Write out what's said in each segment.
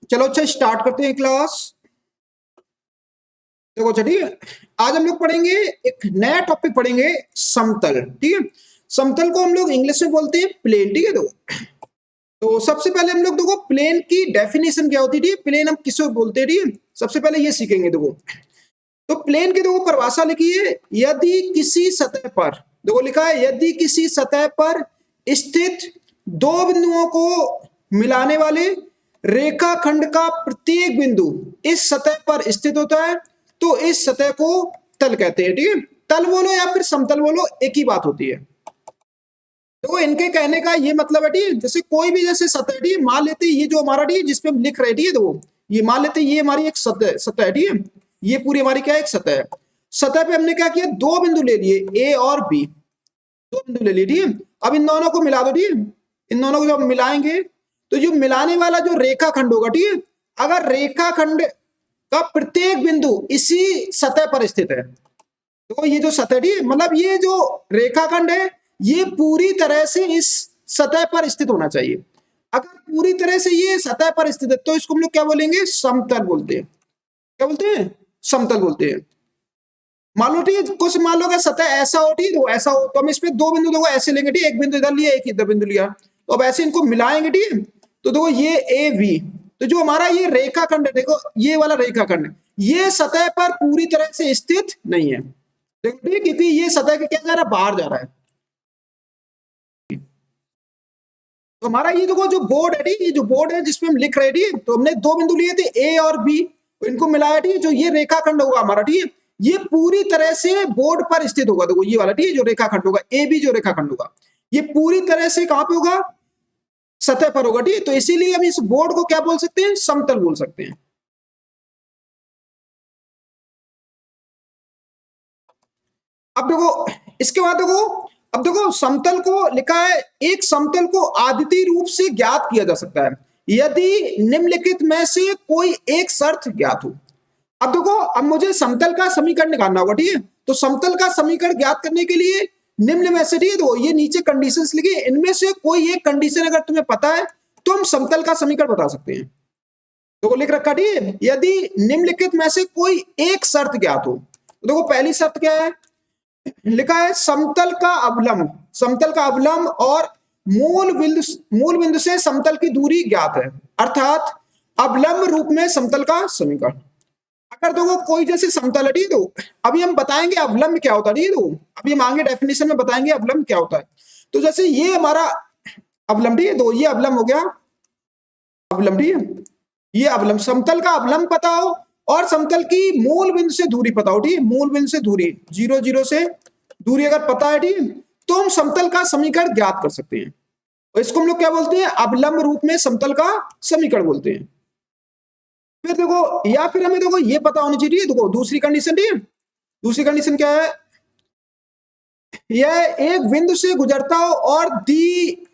चलो अच्छा स्टार्ट करते हैं क्लास। देखो चलिए, आज हम लोग पढ़ेंगे एक नया टॉपिक पढ़ेंगे, समतल। ठीक है, समतल को हम लोग इंग्लिश में बोलते हैं प्लेन। ठीक है, तो सबसे पहले हम लोग देखो प्लेन की डेफिनेशन क्या होती है, प्लेन हम किसको बोलते हैं। ठीक है, सबसे पहले ये सीखेंगे। देखो तो प्लेन की देखो परिभाषा लिखी है, यदि किसी सतह पर, देखो लिखा है यदि किसी सतह पर स्थित दो बिंदुओं को मिलाने वाले रेखाखंड का प्रत्येक बिंदु इस सतह पर स्थित होता है तो इस सतह को तल कहते हैं। ठीक है, तल बोलो या फिर समतल बोलो, एक ही बात होती है। देखो इनके कहने का ये मतलब है, ठीक है, जैसे कोई भी जैसे सतह, ठीक है, मान लेते हैं ये जो हमारा, ठीक है, जिसपे हम लिख रहे हैं, ठीक है, देखो ये मान लेते हैं ये हमारी एक सतह है। ठीक है, ये पूरी हमारी क्या है, एक सतह है। सतह पे हमने क्या किया, दो बिंदु ले लिए ए और बी, दो बिंदु ले लिए। ठीक है, अब इन दोनों को मिला दो। ठीक है, इन दोनों को जब मिलाएंगे तो जो मिलाने वाला जो रेखाखंड होगा, ठीक है, अगर रेखाखंड का प्रत्येक बिंदु इसी सतह पर स्थित है, तो ये जो सतह, ठीक है, मतलब ये जो रेखाखंड है ये पूरी तरह से इस सतह पर स्थित होना चाहिए। अगर पूरी तरह से ये सतह पर स्थित है तो इसको हम लोग क्या बोलेंगे, समतल बोलते हैं। क्या बोलते हैं, समतल बोलते हैं। मान लो, ठीक है, कुछ मान लो अगर सतह ऐसा हो, ठीक है, तो ऐसा हो तो हम इसमें दो बिंदु देखो ऐसे लेंगे, ठीक है, एक बिंदु इधर लिया एक इधर बिंदु लिया, तो अब ऐसे इनको मिलाएंगे। ठीक है, तो देखो ये ए वी, तो जो हमारा ये रेखाखंड है, देखो ये वाला रेखाखंड ये सतह पर पूरी तरह से स्थित नहीं है। देखो ठीक है, क्योंकि ये सतह के क्या जा रहा है, बाहर जा रहा है। तो हमारा ये देखो जो बोर्ड है, ठीक, ये जो बोर्ड है जिसपे हम लिख रहे थे, तो हमने दो बिंदु लिए थे ए और बी, तो इनको मिलाया। ठीक, जो ये रेखाखंड होगा हमारा, ठीक है, ये पूरी तरह से बोर्ड पर स्थित होगा। देखो ये वाला, ठीक है, जो रेखाखंड होगा ए बी, जो रेखाखंड होगा ये पूरी तरह से कहां पे होगा, सतह पर होगा। ठीक है, तो इसीलिए हम इस बोर्ड को क्या बोल सकते हैं, समतल बोल सकते हैं। अब देखो इसके बाद देखो, अब देखो समतल को लिखा है, एक समतल को आदितीय रूप से ज्ञात किया जा सकता है यदि निम्नलिखित में से कोई एक शर्त ज्ञात हो। अब देखो, अब मुझे समतल का समीकरण निकालना होगा। ठीक है, तो समतल का समीकरण ज्ञात करने के लिए निम्न में से, ठीक है, तो ये नीचे कंडीशंस लिखी, इनमें से कोई एक कंडीशन अगर तुम्हें पता है तो हम समतल का समीकरण बता सकते हैं। देखो लिख रखा, ठीक है, यदि निम्नलिखित में से कोई एक शर्त ज्ञात हो, तो देखो पहली शर्त क्या है, लिखा है समतल का अवलंब, समतल का अवलंब और मूल बिंदु से समतल की दूरी ज्ञात है, अर्थात अवलंब रूप में समतल का समीकरण। अगर देखो कोई जैसे समतल है, ठीक है, तो अभी हम बताएंगे अवलंब क्या होता है। ठीक है, तो अभी हम आगे डेफिनेशन में बताएंगे अवलंब क्या होता है। तो जैसे ये हमारा अवलंब, ठीक है, तो ये अवलंब हो गया, अवलंब, ठीक है, ये अवलंब, समतल का अवलंब पता हो और समतल की मूल बिंदु से दूरी पता हो। ठीक है, मूल बिंदु से दूरी, जीरो जीरो से दूरी अगर पता है, ठीक है, तो हम समतल का समीकरण ज्ञात कर सकते हैं, और इसको हम लोग क्या बोलते हैं, अवलंब रूप में समतल का समीकरण बोलते हैं। फिर देखो, या फिर हमें देखो ये पता होनी चाहिए, देखो दूसरी कंडीशन, ठीक है, दूसरी कंडीशन क्या है, यह एक बिंदु से गुजरता हो और दी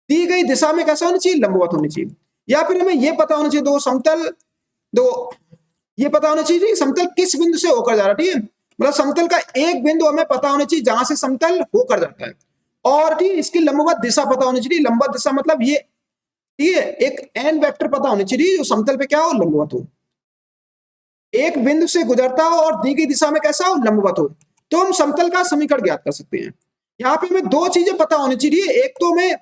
गई दिशा में कैसा होनी चाहिए, लंबवत होनी चाहिए। या फिर हमें यह पता होना चाहिए, दो समतल, दो ये पता होना चाहिए समतल किस बिंदु से होकर जा रहा है। ठीक है, मतलब समतल का एक बिंदु हमें पता होना चाहिए जहां से समतल होकर जाता है, और ठीक इसकी लंबवत दिशा पता होनी चाहिए। लंबवत दिशा मतलब ये, ठीक है, एक एन वेक्टर पता होनी चाहिए जो समतल पे क्या हो, लंबवत हो, एक बिंदु से गुजरता हो और दी गई दिशा में कैसा हो, लंबवत हो, तो हम समतल का समीकरण ज्ञात कर सकते हैं। यहाँ पे हमें दो चीजें पता होनी चाहिए, एक तो हमें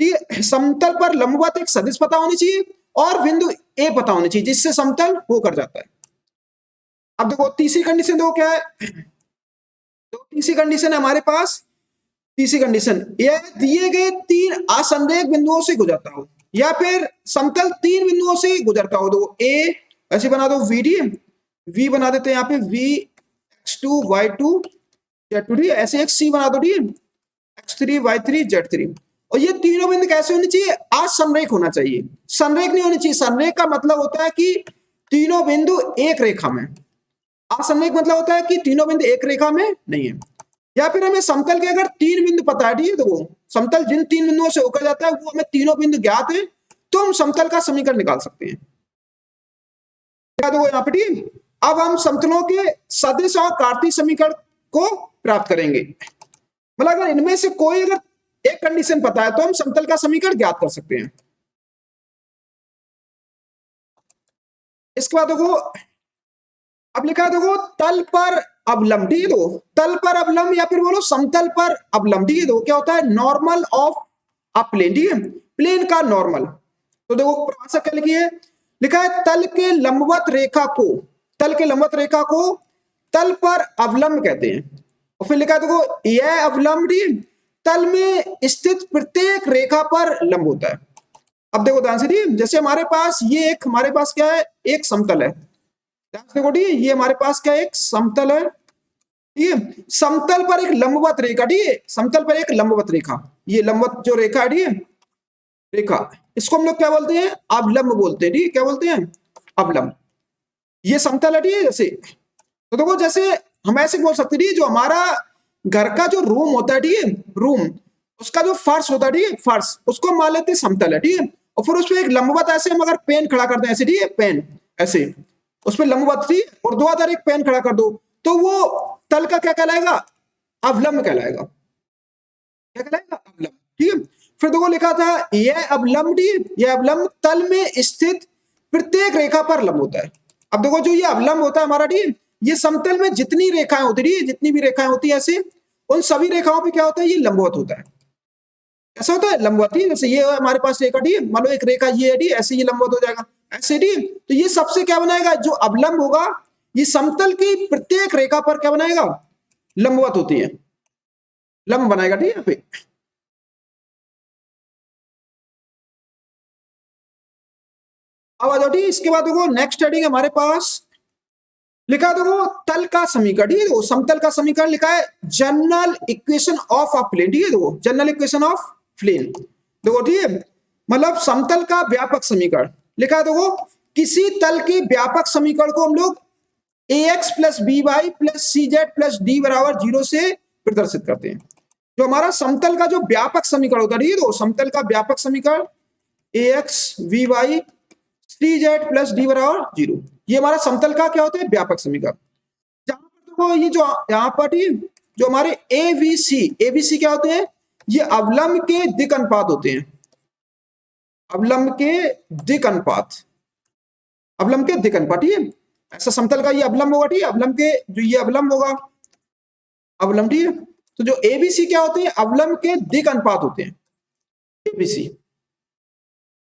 ये समतल पर लंबवत एक सदिश पता होनी चाहिए और बिंदु ए पता होनी चाहिए जिससे समतल होकर जाता है। अब देखो तीसरी कंडीशन देखो क्या है, तो तीसरी कंडीशन है हमारे पास, तीसरी कंडीशन यह दिए गए तीन असंरेख बिंदुओं से गुजरता हो, या फिर समतल तीन बिंदुओं से गुजरता हो। देखो ए ऐसे बना दो, वी डी, वी बना देते हैं यहाँ पे, B x two y two z two, ऐसे एक सी बना दो, ठीक है, x three y three z three, और ये तीनों बिंदु कैसे होने चाहिए, असंरेख होना चाहिए, संरेख नहीं होनी चाहिए। संरेख का मतलब होता है कि तीनों बिंदु एक रेखा में, असंरेख मतलब होता है कि तीनों बिंदु एक रेखा में नहीं है। या फिर हमें समतल के अगर तीन बिंदु पता है, ठीक है, देखो समतल जिन तीन बिंदुओं से होकर जाता है वो हमें तीनों बिंदु ज्ञात है, तो हम समतल का समीकरण निकाल सकते हैं। देखो यहाँ पे, ठीक, अब हम समतलों के सदिश और कार्तीय समीकरण को प्राप्त करेंगे। मतलब अगर इनमें से कोई अगर एक कंडीशन पता है तो हम समतल का समीकरण ज्ञात कर सकते हैं। इसके बाद देखो अब लिखा है देखो तल पर अवलंब, ठीक है। देखो तल पर अवलंब या फिर बोलो समतल पर अवलंब, ठीक है। देखो क्या होता है, नॉर्मल ऑफ अ प्लेन, ठीक है, प्लेन का नॉर्मल। तो देखो परिभाषा क्या लिखी है, लिखा है तल के लंबवत रेखा को, तल के लंबवत रेखा को तल पर अवलंब कहते हैं। और फिर लिखा है देखो यह अवलंब तल में स्थित प्रत्येक रेखा पर लंब होता है। अब देखो ध्यान से, जैसे हमारे पास ये एक, हमारे पास क्या है, एक समतल है। देखो ठीक है, ये हमारे पास क्या है, एक समतल है, ठीक है। समतल पर एक लंबवत रेखा, ठीक है, समतल पर एक लंबवत रेखा, ये लंबवत जो रेखा है, ठीक है, रेखा, इसको हम लोग क्या बोलते हैं, अवलंब बोलते हैं, ठीक है, क्या बोलते हैं, अवलंब। ये समतल है, ठीक है। जैसे तो देखो जैसे हम ऐसे बोल सकते हैं, जो हमारा घर का जो रूम होता है, ठीक है, रूम, उसका जो फर्श होता है, ठीक है, फर्श, उसको मान लेते हैं समतल है, ठीक है। और फिर उस पर एक लंबवत ऐसे हम अगर पेन खड़ा करते हैं ऐसे, ठीक है, पेन ऐसे उस पर लंबवत थी और दो आधार एक पेन खड़ा कर दो, तो वो तल का क्या कहलाएगा, अवलंब कहलाएगा। क्या कहलाएगा, अवलंब, ठीक है। फिर देखो लिखा था यह अवलंब, यह अवलंब तल में स्थित प्रत्येक रेखा पर लंब होता है। अब देखो जो ये अवलंब होता है हमारा, ठीक, ये समतल में जितनी रेखाएं होती है, जितनी भी रेखाएं होती है ऐसे, उन सभी रेखाओं पे क्या होता है, ये लंबवत होता है। ऐसा होता है लंबवत, ठीक, जैसे ये हमारे पास रेखा, ठीक, मान लो एक रेखा ये है, ठीक, ऐसे ये लंबवत हो जाएगा ऐसे, ठीक। तो ये सबसे क्या बनाएगा, जो अवलंब होगा, ये समतल की प्रत्येक रेखा पर क्या बनाएगा, लंबवत होती है, लंब बनाएगा, ठीक है, यहाँ पे। अब आ जाओ, ठीक, इसके बाद देखो नेक्स्ट हेडिंग हमारे पास लिखा है, देखो तल का समीकरण, ठीक है, देखो समतल का समीकरण लिखा है, general equation of a plane, ठीक है, देखो जनरल इक्वेशन ऑफ प्लेन, देखो ठीक है, मतलब समतल का व्यापक समीकरण लिखा है। देखो किसी तल के व्यापक समीकरण को हम लोग ax plus B Y plus C Z plus D बराबर 0 से प्रदर्शित करते हैं। जो हमारा समतल का जो व्यापक समीकरण होता है, ठीक है, तो समतल का व्यापक समीकरण ax वी वाई सी जेड प्लस डी बराबर 0, ये हमारा समतल का क्या होता है, व्यापक समीकरण। जहां पर देखो ये जो यहाँ पर जो हमारे एबीसी क्या होते हैं, ये अवलंब के दिक् अनुपात होते हैं, अवलंब के दिक् अनुपात, अवलंब के दिक् अनुपात, ठीक है। ऐसा समतल का ये अवलंब होगा, ठीक है, अवलंब के जो ये अवलंब होगा, अवलंब, ठीक है। तो जो एबीसी क्या होते हैं, अवलंब के दिक् अनुपात होते हैं, एबीसी,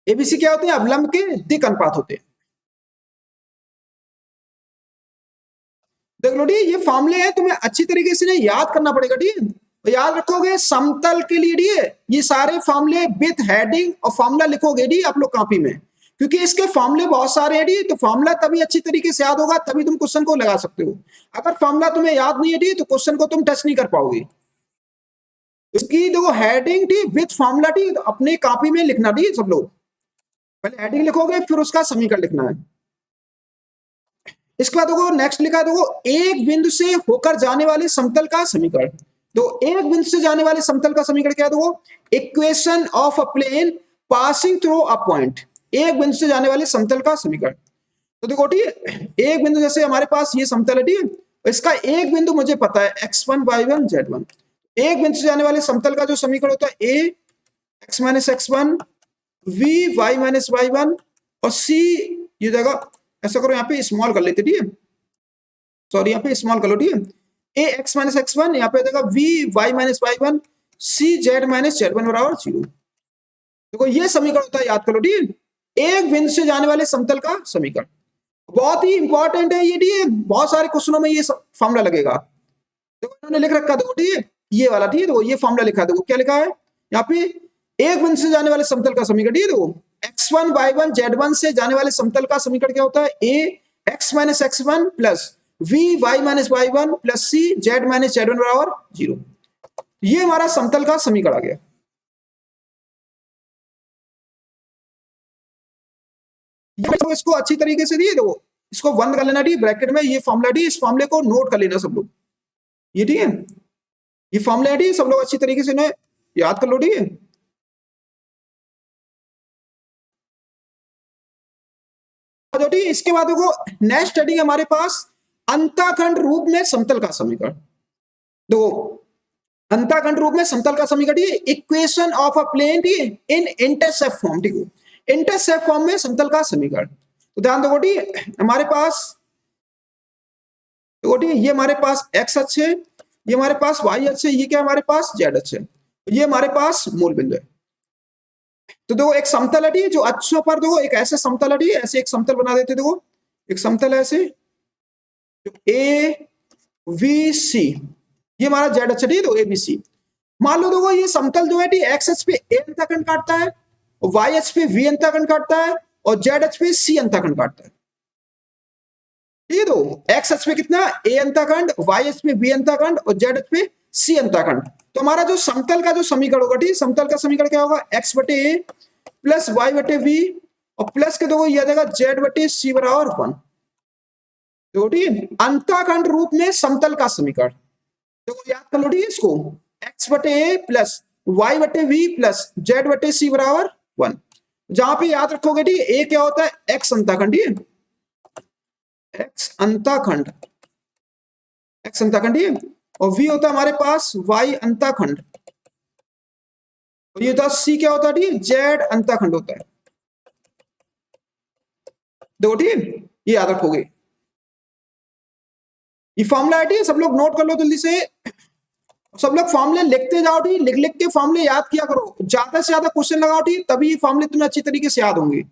एबीसी क्या होते हैं, अवलंब के दिक् अनुपात होते हैं। देख लो, ठीक, ये फॉर्मूले हैं, तुम्हें अच्छी तरीके से याद करना पड़ेगा, ठीक है। तो याद रखोगे समतल के लिए, ठीक, ये सारे फॉर्मूले विथ हेडिंग और फॉर्मूला लिखोगे, ठीक, आप लोग कॉपी में, क्योंकि इसके फॉर्मूले बहुत सारे हैं, ठीक, तो फॉर्मूला तभी अच्छी तरीके से याद होगा, तभी तुम क्वेश्चन को लगा सकते हो। अगर फॉर्मूला तुम्हें याद नहीं है, ठीक, तो क्वेश्चन को तुम टच नहीं कर पाओगे। इसकी देखो हेडिंग, ठीक, विथ फॉर्मूला, ठीक, तो अपनी कॉपी में लिखना, ठीक, सब लोग पहले हेडिंग लिखोगे फिर उसका समीकरण लिखना है। इसके बाद देखो नेक्स्ट लिखा है, देखो एक बिंदु से होकर जाने वाले समतल का समीकरण। तो एक बिंदु से जाने वाले समतल का समीकरण क्या है, देखो equation of a plane passing through a point, एक बिंदु से जाने वाले समतल का समीकरण। तो देखो ठीक, एक बिंदु जैसे हमारे पास ये समतल है, ठीक, इसका एक बिंदु मुझे पता है x1 y1 z1, एक बिंदु से जाने वाले समतल का जो समीकरण होता है a x minus x1 v y minus y1 और c, ये जगह ऐसा करो यहाँ पे स्मॉल कर लेते, ठीक है, सॉरी यहाँ पे स्मॉल कर लो, ठीक है, ए एक्स माइनस एक्स वन, यहाँ पे देगा b Y minus y one c Z minus z one बराबर 0। देखो ये समीकरण होता है, याद करो, ठीक है, एक बिंदु से जाने वाले समतल का समीकरण, बहुत ही इंपॉर्टेंट है ये, ठीक है, बहुत सारे क्वेश्चनों में ये फॉर्मूला लगेगा। देखो इन्होंने लिख रखा, देखो ठीक है, ये वाला, ठीक है, देखो ये फॉर्मूला लिखा है, देखो क्या लिखा है यहाँ पे, एक बिंदु से जाने वाले समतल का समीकरण, ठीक है, देखो x1 y1 z1 से जाने वाले समतल का समीकरण क्या होता है, a x minus x1 plus v y minus y1 plus c z minus z1 बराबर 0। ये हमारा समतल का समीकरण आ गया। तो इसको अच्छी तरीके से दिए, देखो इसको बंद कर लेना, ठीक, ब्रैकेट में ये फॉर्मूला, ठीक, इस फॉर्मूले को नोट कर लेना सब लोग, ये ठीक है, ये फॉर्मूला है, ठीक, सब लोग अच्छी तरीके से इन्हें याद कर लो, ठीक है। इसके बाद देखो नेक्स्ट हेडिंग हमारे पास अंताखंड रूप में समतल का समीकरण। देखो अंताखंड रूप में समतल का समीकरण, equation of a plane in intercept form, ठीक है, इंटरसेप्ट फॉर्म में समतल का समीकरण। तो ध्यान दो बेटी, हमारे पास तो बेटी ये हमारे पास एक्स अक्ष है, ये हमारे पास वाई अक्ष है, ये क्या हमारे पास जेड अक्ष है, ये हमारे पास मूल बिंदु है। तो देखो एक समतल है जो अक्षों पर देखो एक ऐसे समतल है, ऐसे एक समतल बना देते, देखो एक समतल है ऐसे ए वी सी, ये हमारा जेड अक्ष है, तो ए बी सी। मान लो देखो ये समतल जो है एक्स अक्ष पे ए अंतःखंड काटता है, और वाई अक्ष पे वी अंतःखंड काटता है, और जेड अक्ष पे सी अंतःखंड काटता है। ठीक है, तो एक्स अक्ष पे कितना ए अंतःखंड, वाई अक्ष पे बी अंतःखंड, और जेड अक्ष पे सी अंतःखंड। तो हमारा जो समतल का जो समीकरण होगा, ठीक, समतल का समीकरण क्या होगा, एक्स बटे ए प्लस वाई बटे वी, और प्लस के देखो यह आ जाएगा जेड बटे सी बराबर 1। देखो ठीक, अंतःखंड रूप में समतल का समीकरण। देखो याद कर लो ठीक इसको, एक्स बटे ए प्लस वाई बटे वी प्लस जेड बटे सी बराबर 1। जहां पे याद रखोगे ठीक, ए क्या होता है, एक्स अंतःखंड, एक्स अंतःखंड, एक्स अंतःखंड, और वी होता है हमारे पास वाई अंतःखंड, और ये होता है सी क्या होता है ठीक, जेड अंतःखंड होता है। देखो ठीक, ये याद रखोगे, ये फॉर्मूला है ठीक, सब लोग नोट कर लो जल्दी से, सब लोग फॉर्मूले लिखते जाओ ठीक, लिख लिख के फॉर्मूले याद किया करो, ज्यादा से ज्यादा क्वेश्चन लगाओ ठीक, तभी ये फॉर्मूले तुम्हें अच्छी तरीके से याद होंगे।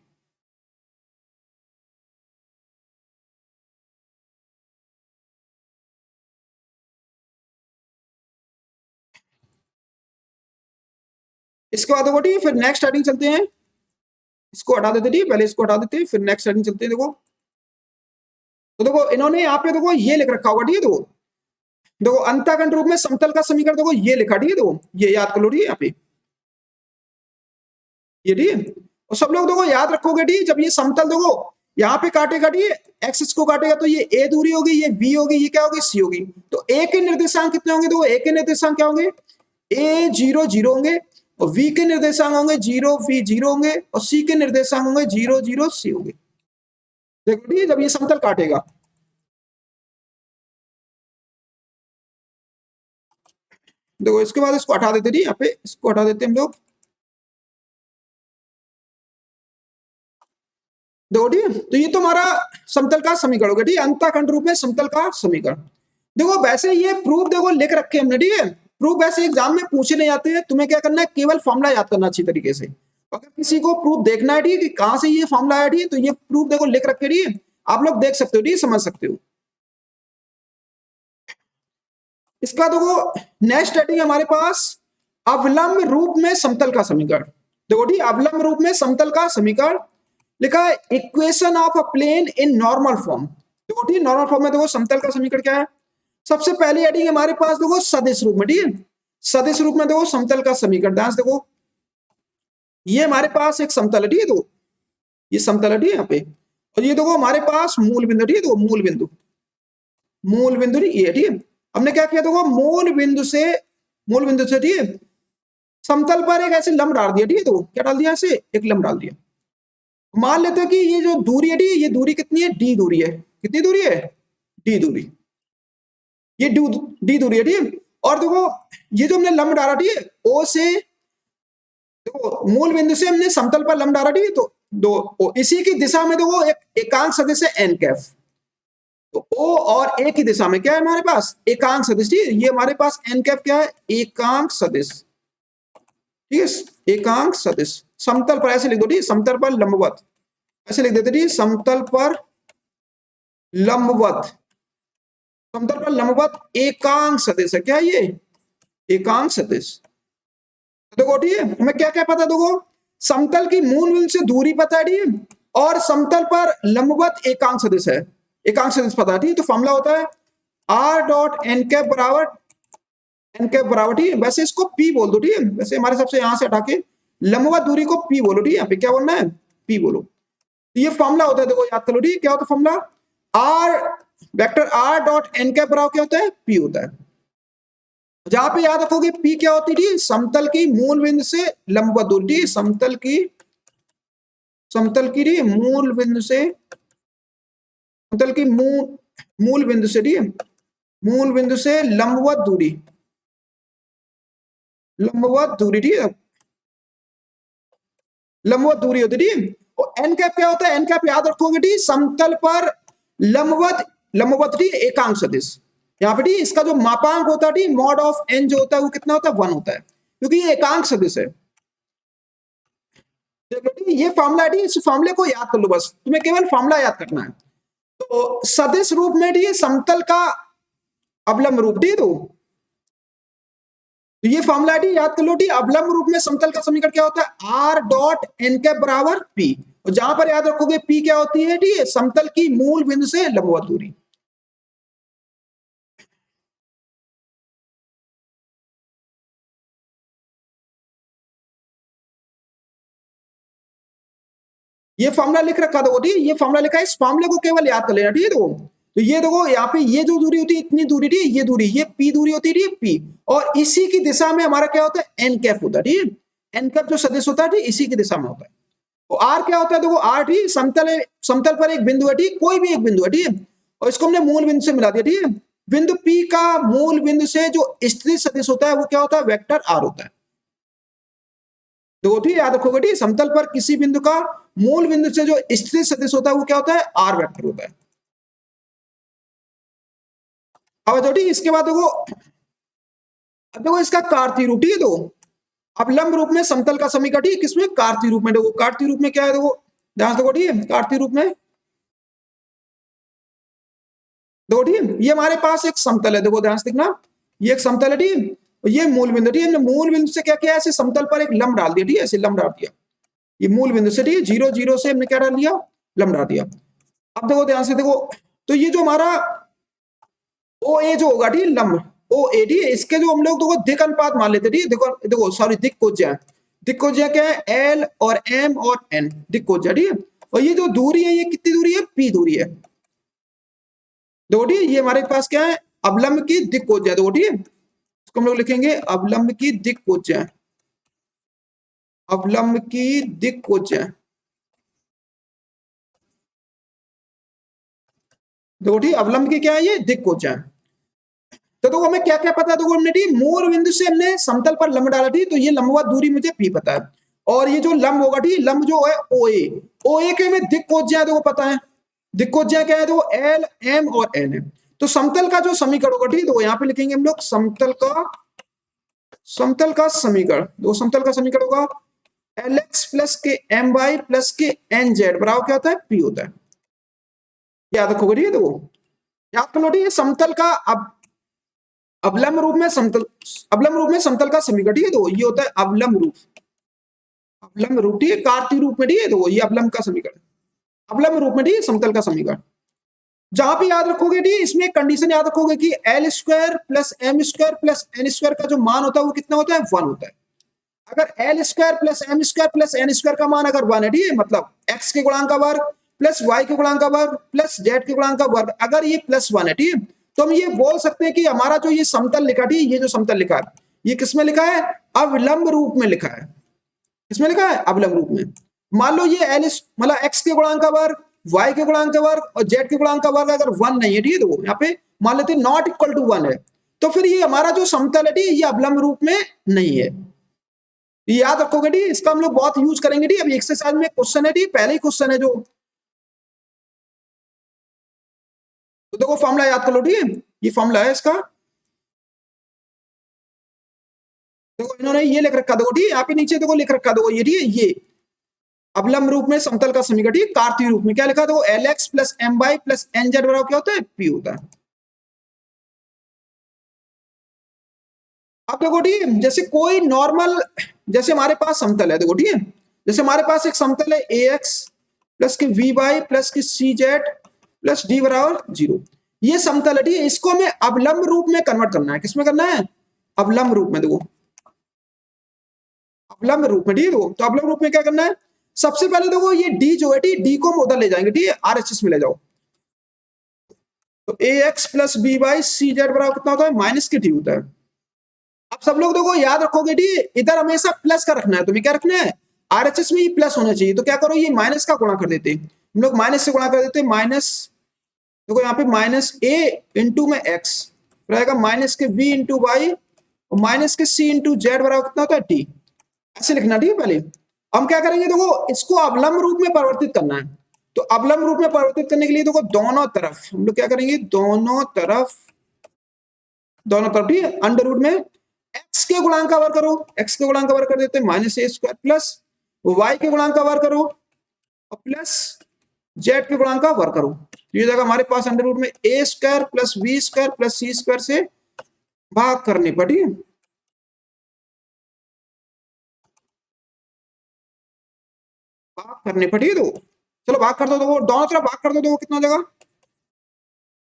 इसके बाद देखो ठीक, फिर नेक्स्ट हेडिंग चलते हैं, इसको हटा देते ठीक, पहले इसको हटा देते हैं, फिर नेक्स्ट हेडिंग चलते हैं। देखो तो देखो इन्होंने यहाँ पे देखो ये लिख रखा होगा ठीक है, देखो देखो अंतःखंड रूप में समतल का समीकरण देखो ये लिखा ठीक है, देखो ये याद कर लो ठीक है, यहाँ पे ये ठीक, और सब लोग देखो याद रखोगे ठीक, जब ये समतल देखो यहाँ पे काटेगा ठीक, एक्स को काटेगा तो ये ए दूरी होगी, ये बी होगी, ये क्या होगी, सी होगी। तो ए के निर्देशांक कितने होंगे, देखो ए के निर्देशांक क्या होंगे, ए 0 0 होंगे, और वी के निर्देशांक होंगे 0 वी 0 होंगे, और सी के निर्देशांक होंगे 0 0 सी होंगे। देखो ठीक, जब ये समतल काटेगा, देखो इसके बाद इसको हटा देते ठीक, यहाँ पे इसको हटा देते हम लोग। देखो ठीक, तो ये तो हमारा समतल का समीकरण हो गया ठीक, अंतःखंड रूप में समतल का समीकरण। देखो वैसे ये प्रूफ देखो लिख रखे हमने ठीक है, प्रूफ वैसे एग्जाम में पूछे नहीं जाते हैं, तुम्हें क्या करना है, केवल फॉर्मूला याद करना अच्छी तरीके से। अगर किसी को प्रूफ देखना है ठीक, कहां से ये फॉर्मूला आया ठीक, तो ये प्रूफ देखो लिख रखे ठीक, आप लोग देख सकते हो ठीक, समझ सकते हो। इसका देखो नेक्स्ट हेडिंग हमारे पास अवलंब रूप में समतल का समीकरण। देखो ठीक, अवलंब रूप में समतल का समीकरण लिखा है, equation of a plane in normal form. देखो ठीक, नॉर्मल फॉर्म में देखो समतल का समीकरण क्या है, सबसे पहली हेडिंग हमारे पास देखो सदिश रूप में ठीक है, सदिश रूप में देखो समतल का समीकरण। ध्यान से देखो, ये हमारे पास एक समतल है ठीक है, देखो ये समतल है ठीक है यहाँ पे, और ये देखो हमारे पास मूल बिंदु ठीक है, देखो मूल बिंदु, मूल बिंदु ये ठीक है। हमने क्या किया, देखो मूल बिंदु से ठीक है समतल पर एक ऐसे लंब डाल दिया ठीक है, तो क्या डाल दिया, ऐसे एक लंब डाल दिया। मान लेते हैं कि ये जो दूरी है ये दूरी कितनी है, डी दूरी है, कितनी दूरी है, डी दूरी, ये डी दूरी है ठीक। और देखो ये जो हमने लंब डाला ठीक है, ओ से देखो मूल बिंदु से हमने समतल पर लंब डाला ठीक है, तो दो इसी की दिशा में देखो एक एकांक सदिश है एन कैफ, तो ओ और ए की दिशा में क्या है हमारे पास, एकांक सदिश ठीक है, ये हमारे पास एन कैफ क्या है, एकांक सदिश ठीक है, एकांक सदिश। समतल पर ऐसे लिख दो ठीक, समतल पर लंबवत, ऐसे लिख देते ठीक, समतल पर लंबवत, समतल पर लंबवत एकांक सदिश है, क्या ये एकांक सदिश। देखो ठीक है, हमें क्या क्या पता, देखो समतल की मूल बिंदु से दूरी पता है ठीक, और समतल पर लंबवत एकांक सदिश है, एकांक सदिश पता है ठीक। तो फॉर्मूला होता है आर डॉट एन कैप बराबर एन कैप बराबर ठीक है, वैसे इसको पी बोल दो ठीक है, वैसे हमारे सबसे यहां से हटा के लंबवत दूरी को पी बोलो ठीक है, यहाँ पे क्या बोलना है, पी बोलो। तो ये फॉर्मूला होता है, देखो याद करो ठीक, क्या होता है formula, r vector r dot n cap बराबर क्या होता है, पी होता है। जहां पे याद रखोगे पी क्या होती थी, समतल की मूल बिंदु से लंबवत दूरी, समतल की मूल बिंदु से, समतल की मूल बिंदु से ठीक, मूल बिंदु से लंबवत दूरी, लंबवत दूरी ठीक है, लंबवत दूरी होती थी। और एन कैप क्या होता है? एन कैप याद रखोगे टी समतल पर लंबवत टी एकांक सदिश। यहाँ पे टी इसका जो मापांक होता है टी मॉड ऑफ एन जो होता है वो कितना होता है? 1 होता है, क्योंकि ये एकांक सदिश है। ये फॉर्मूला है, इस फॉर्मूले को याद कर लो, बस तुम्हें केवल फॉर्मूला याद करना है। तो सदिश रूप में टी समतल का अवलंब रूप टी, तो ये फॉर्मूला टी याद कर लो टी। अवलंब रूप में समतल का समीकरण क्या होता है? आर डॉट एन कैप बराबर पी। और जहां पर याद रखोगे पी क्या होती है टी? समतल की मूल बिंदु से लंबवत दूरी। ये फॉर्मूला लिख रखा देखो टी, ये फॉर्मूला लिखा है, इस फॉर्मूले को केवल याद कर लेना, ठीक है। तो ये देखो यहाँ पे ये जो दूरी होती है इतनी दूरी थी, ये दूरी, ये पी दूरी होती है पी, और इसी की दिशा में हमारा क्या होता है? एन कैप होता है, ठीक है। एन कैप जो सदिश होता है ठीक इसी की दिशा में होता है। तो आर क्या होता है? देखो आर ठीक समतल है, समतल पर एक बिंदु है, ठीक, कोई भी एक बिंदु है, ठीक है, और इसको हमने मूल बिंदु से मिला दिया, ठीक है। बिंदु पी का मूल बिंदु से जो स्थित सदिश होता है वो क्या होता है? वेक्टर आर होता है। तो ठीक याद रखोगे, ठीक, समतल पर किसी बिंदु का मूल बिंदु से जो स्थित सदिश होता है वो क्या होता है? आर वेक्टर होता है। अब जो ठीक इसके बाद देखो, अब देखो इसका कार्तीय रूप, ठीक है। तो अब लंब रूप में समतल का समीकरण, ठीक, किसमें? कार्तीय रूप में। देखो कार्तीय रूप में क्या है, देखो ध्यान से देखो, ठीक है। कार्तीय रूप में देखो, ठीक है, ये हमारे पास एक समतल है, देखो ध्यान से देखना, ये एक समतल है, ठीक है, ये मूल बिंदु, ठीक है। हमने मूल बिंदु से क्या किया? ऐसे समतल पर एक लंब डाल दिया, ठीक है, ऐसे लंब डाल दिया, ये मूल बिंदु से, ठीक है, 0 0 से हमने क्या डाल दिया? लंब डाल दिया। अब देखो ध्यान से देखो, तो ये जो हमारा ओ ए जो होगा, ठीक, लंब ओ ए, ठीक है, इसके जो हम लोग देखो दिक अनुपात मान लेते, ठीक है। देखो देखो सॉरी, दिक कोज्या, दिक कोज्या क्या है? एल और एम और एन, दिक कोज्या, ठीक है। और ये जो दूरी है ये कितनी दूरी है? पी दूरी है, देखो, ठीक है। ये हमारे पास क्या है? अवलंब की दिक कोज्या, देखो, ठीक है, इसको हम लोग लिखेंगे अवलंब की दिक कोज्या, अवलंब की दिक कोज्या, देखो, ठीक, अवलंब की क्या है? ये दिक कोज्या। तो देखो हमें क्या क्या पता है? देखो हमने टी मूल बिंदु से हमने समतल पर लंब डाला, टी, तो ये लंबवत दूरी मुझे पी पता है, और ये जो लंब होगा, टी, लंब जो है ओ ए, ओ ए के हमें दिक कोज्या देखो पता है, दिक कोज्या क्या है? देखो एल एम और एन है। तो समतल का जो समीकरण होगा, ठीक, तो यहाँ पे लिखेंगे हम लोग समतल का समीकरण, दो समतल का समीकरण होगा एल एक्स प्लस के एम वाई प्लस के एन जेड बराबर क्या होता है? पी होता है। याद रखोगे, ठीक है। देखो याद कर लो, ठीक है, समतल का अब अवलंब रूप में समतल, अवलंब रूप में समतल का समीकरण, ठीक है। तो ये होता है अवलंब रूप, अवलंब रूप, ठीक है, कार्तीय रूप में, ठीक है। तो ये अवलंब का समीकरण, अवलंब रूप में, ठीक है, समतल का समीकरण। जहां पे याद रखोगे, ठीक, इसमें कंडीशन याद रखोगे कि l square plus m square plus n square का जो मान होता है वो कितना होता है? 1 होता है। अगर l square plus m square plus n square का मान अगर 1 है, ठीक है, मतलब एक्स के गुणांक का वर्ग प्लस वाई के गुणांक का वर्ग प्लस जेड के गुणांक का वर्ग, अगर ये प्लस 1 है, ठीक है, तो हम ये बोल सकते हैं कि हमारा जो ये समतल लिखा, ठीक है, ये जो समतल लिखा है ये किसमें लिखा है? अवलंब रूप में लिखा है। किसमें लिखा है? अवलंब रूप में। मान लो ये एल मतलब एक्स के गुणांक का वर्ग, वाई के गुणांक का वर्ग और जेड के गुणांक का वर्ग अगर 1 नहीं है, ठीक है, तो यहाँ पे मान लेते हैं नॉट इक्वल टू 1 है, तो फिर ये हमारा जो समतल है, ठीक, ये अवलंब रूप में नहीं है। ये याद रखोगे, ठीक, इसका हम लोग बहुत यूज करेंगे, ठीक। अभी एक्सरसाइज में क्वेश्चन है, ठीक, पहले ही क्वेश्चन है जो, तो देखो फॉर्मूला याद कर लो, ठीक है, ये फॉर्मूला है इसका, देखो इन्होंने ये लिख रखा, देखो, ठीक, यहाँ पे नीचे देखो लिख रखा, देखो ये, ठीक है, ये अवलंब रूप में समतल का समीकरण, ठीक, कार्तीय रूप में क्या लिखा? देखो l x plus m y plus n z बराबर क्या होता है? पी होता है। अब देखो, ठीक, जैसे कोई नॉर्मल, जैसे हमारे पास समतल है, देखो, ठीक है, जैसे हमारे पास एक समतल है ए एक्स प्लस के वी वाई प्लस के सी जेड प्लस डी बराबर 0, ये समतल है, ठीक है, इसको हमें अवलंब रूप में कन्वर्ट करना है। किसमें करना है? अवलंब रूप में। देखो अवलंब रूप में, ठीक है, तो अवलंब रूप में क्या करना है? सबसे पहले देखो ये डी जो है, डी को हम उधर ले जाएंगे, ठीक है, आरएचएस में ले जाओ, तो A X plus B Y C Z बराबर कितना होता है? माइनस के डी होता है। अब सब लोग देखो याद रखोगे, डी इधर हमेशा प्लस का रखना है, तुम्हें क्या रखना है? आरएचएस में ये प्लस होना चाहिए, तो क्या करो ये माइनस का गुणा कर देते, हम लोग माइनस से गुणा कर देते, माइनस, देखो यहाँ पे माइनस ए इंटू में एक्स रहेगा, माइनस के बी इंटू वाई और माइनस के सी इंटू जेड बराबर कितना होता है? डी, ऐसे लिखना, ठीक है पहले। हम क्या करेंगे, देखो इसको अवलंब रूप में परिवर्तित करना है। तो अवलंब रूप में परिवर्तित करने के लिए देखो दोनों तरफ हम लोग क्या करेंगे, दोनों तरफ ठीक है, अंडर रूट में एक्स के गुणांक का वर्ग करो, एक्स के गुणांक का वर्ग कर देते हैं माइनस ए स्क्वायर प्लस वाई के गुणांक का वर्ग करो और प्लस जेड के गुणांक का वर्ग करो। तो ये जगह हमारे पास अंडर रूट में A square plus B square plus C square से भाग करने पर, ठीक है, भाग करने पर, ठीक है। तो चलो भाग कर दो, देखो दोनों तरफ भाग कर दो, देखो कितना जगह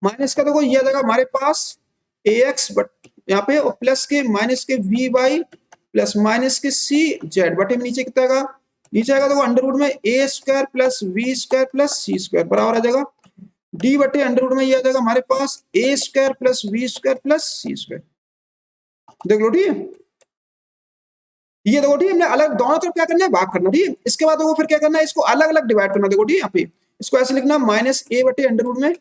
माइनस का, देखो ये जगह हमारे पास ए एक्स बट यहाँ पे और प्लस के माइनस के वी वाई प्लस माइनस के सी जेड बटे में नीचे कितना आएगा, नीचे आएगा देखो अंडर रूट में A square plus V square plus C square बराबर आ जाएगा डी बटे अंडर रूट में ये आ जाएगा हमारे पास A square plus V square plus C square. देख लो, ठीक है, ये देखो, ठीक है, हमने अलग दोनों तरफ क्या करना है, भाग करना, ठीक है। इसके बाद देखो फिर क्या करना है, इसको अलग अलग डिवाइड करना, देखो ठीक है, यहाँ पे इसको ऐसे लिखना माइनस ए बटे अंडर रूट में